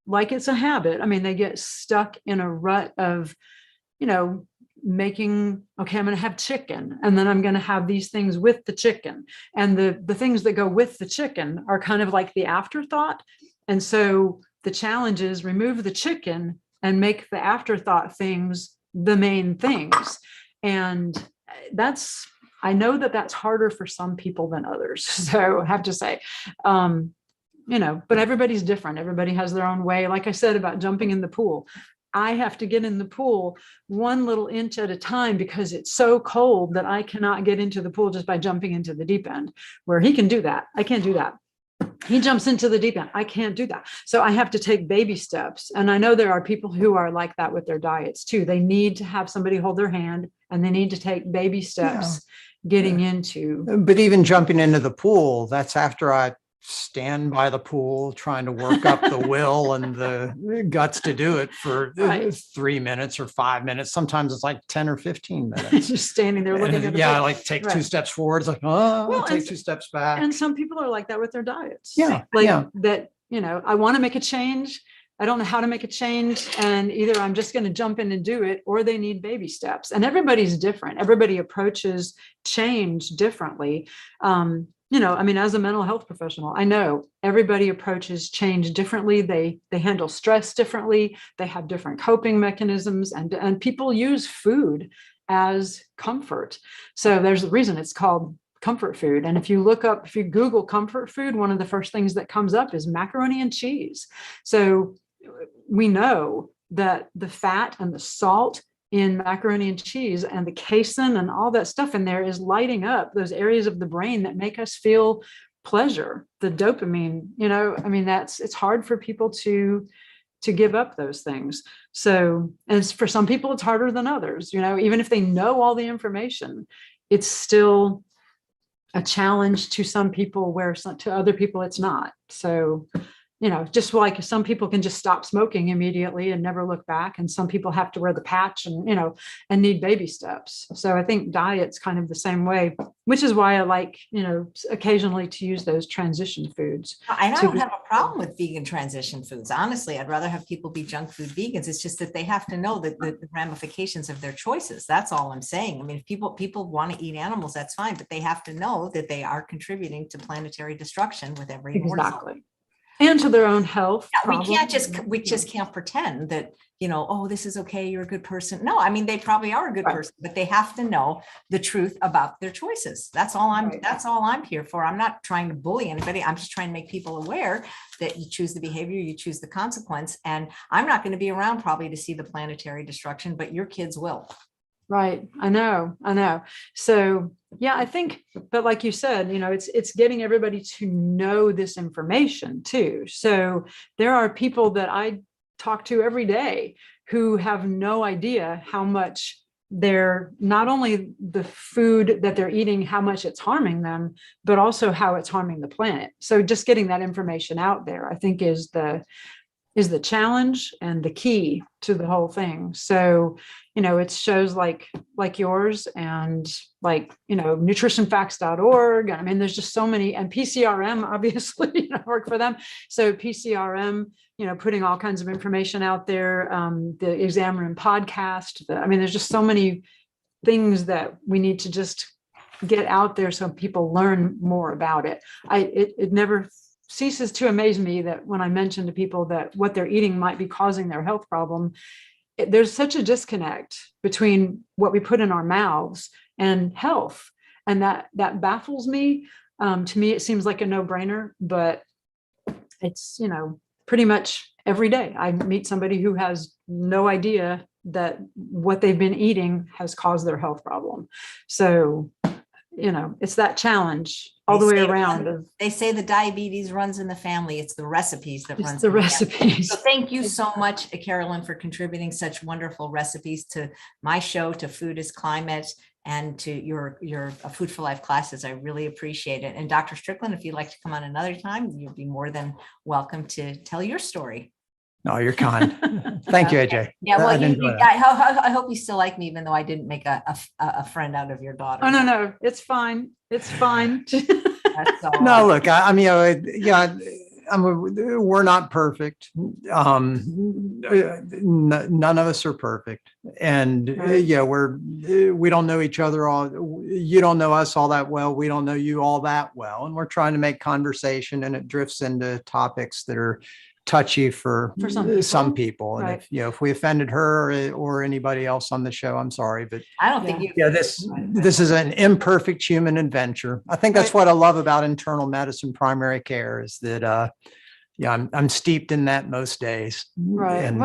like it's a habit. I mean, they get stuck in a rut of, making, okay, I'm going to have chicken and then I'm going to have these things with the chicken. And the things that go with the chicken are kind of like the afterthought. And so the challenge is remove the chicken and make the afterthought things the main things. And I know that that's harder for some people than others. So I have to say, but everybody's different. Everybody has their own way. Like I said about jumping in the pool, I have to get in the pool 1 little inch at a time because it's so cold that I cannot get into the pool just by jumping into the deep end, where he can do that. I can't do that. He jumps into the deep end. I can't do that. So I have to take baby steps. And I know there are people who are like that with their diets too. They need to have somebody hold their hand and they need to take baby steps getting into. But even jumping into the pool, that's after I stand by the pool trying to work up the will and the guts to do it for 3 minutes or 5 minutes. Sometimes it's like 10 or 15 minutes. Just standing there looking at the I like take 2 steps forward. It's like, take 2 steps back. And some people are like that with their diets. That, I want to make a change. I don't know how to make a change. And either I'm just going to jump in and do it, or they need baby steps. And everybody's different. Everybody approaches change differently. As a mental health professional, I know everybody approaches change differently. They handle stress differently. They have different coping mechanisms, and people use food as comfort. So there's a reason it's called comfort food. And if you Google comfort food, one of the first things that comes up is macaroni and cheese. So we know that the fat and the salt in macaroni and cheese and the casein and all that stuff in there is lighting up those areas of the brain that make us feel pleasure, the dopamine, it's hard for people to give up those things. So, and for some people, it's harder than others, even if they know all the information, it's still a challenge to some people where to other people, it's not. So, just like some people can just stop smoking immediately and never look back. And some people have to wear the patch and need baby steps. So I think diet's kind of the same way, which is why I like, occasionally to use those transition foods. I don't have a problem with vegan transition foods. Honestly, I'd rather have people be junk food vegans. It's just that they have to know the ramifications of their choices. That's all I'm saying. I mean, if people want to eat animals, that's fine, but they have to know that they are contributing to planetary destruction with every morsel. And to their own health. Yeah, we just can't pretend that, this is okay, you're a good person. No, I mean, they probably are a good person, but they have to know the truth about their choices. That's all I'm here for. I'm not trying to bully anybody. I'm just trying to make people aware that you choose the behavior, you choose the consequence. And I'm not going to be around probably to see the planetary destruction, but your kids will. Right. I know. So yeah, I think, but like you said, it's getting everybody to know this information too. So there are people that I talk to every day who have no idea how much not only the food that they're eating, how much it's harming them, but also how it's harming the planet. So just getting that information out there, I think is the challenge and the key to the whole thing. So, it's shows like yours and nutritionfacts.org. I mean, there's just so many, and PCRM, obviously, work for them. So PCRM, putting all kinds of information out there, the Exam Room podcast. There's just so many things that we need to just get out there so people learn more about it. It never ceases to amaze me that when I mention to people that what they're eating might be causing their health problem, there's such a disconnect between what we put in our mouths and health. And that baffles me. To me, it seems like a no-brainer, but it's, pretty much every day I meet somebody who has no idea that what they've been eating has caused their health problem. So, it's that challenge all the way around. They say the diabetes runs in the family. It's the recipes that runs the recipes. So thank you so much, Carolyn, for contributing such wonderful recipes to my show, to Food is Climate, and to your Food for Life classes. I really appreciate it. And Dr. Strickland, if you'd like to come on another time, you'll be more than welcome to tell your story. No, you're kind. Thank you, AJ. Yeah, well, I hope you still like me, even though I didn't make a friend out of your daughter. Oh, no, it's fine. It's fine. No, look, we're not perfect. None of us are perfect, and we don't know each other you don't know us all that well. We don't know you all that well, and we're trying to make conversation, and it drifts into topics that are touchy for some people. And right. if we offended her or anybody else on the show, I'm sorry, but I don't think this is an imperfect human adventure. I think that's what I love about internal medicine, primary care, is that I'm steeped in that most days. Right. And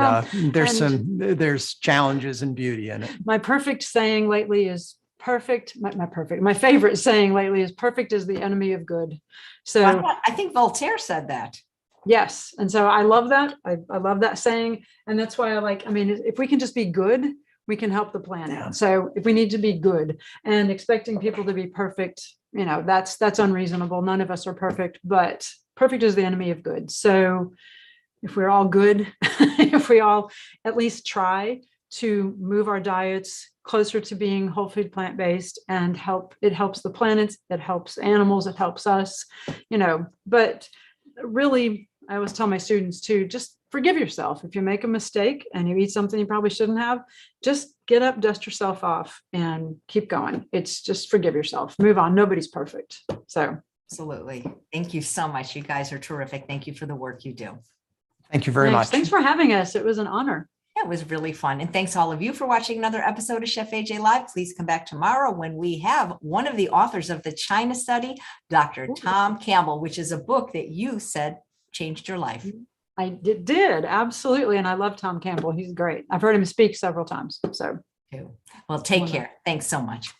there's challenges and beauty in it. My perfect saying lately is perfect. My favorite saying lately is perfect is the enemy of good. So I think Voltaire said that. Yes. And so I love that. I love that saying. And that's why if we can just be good, we can help the planet. Yeah. So if we need to be good, and expecting people to be perfect, that's unreasonable. None of us are perfect, but perfect is the enemy of good. So if we're all good, if we all at least try to move our diets closer to being whole food plant-based, and it helps the planet, it helps animals, it helps us, but really, I always tell my students to just forgive yourself. If you make a mistake and you eat something you probably shouldn't have, just get up, dust yourself off, and keep going. It's just forgive yourself, move on. Nobody's perfect. So absolutely. Thank you so much. You guys are terrific. Thank you for the work you do. Thank you very much. Thanks for having us. It was an honor. It was really fun. And thanks all of you for watching another episode of Chef AJ Live. Please come back tomorrow when we have one of the authors of the China study, Dr. Tom Campbell, which is a book that you said changed your life. I did. Absolutely. And I love Tom Campbell. He's great. I've heard him speak several times. So, well, take care. Thanks so much.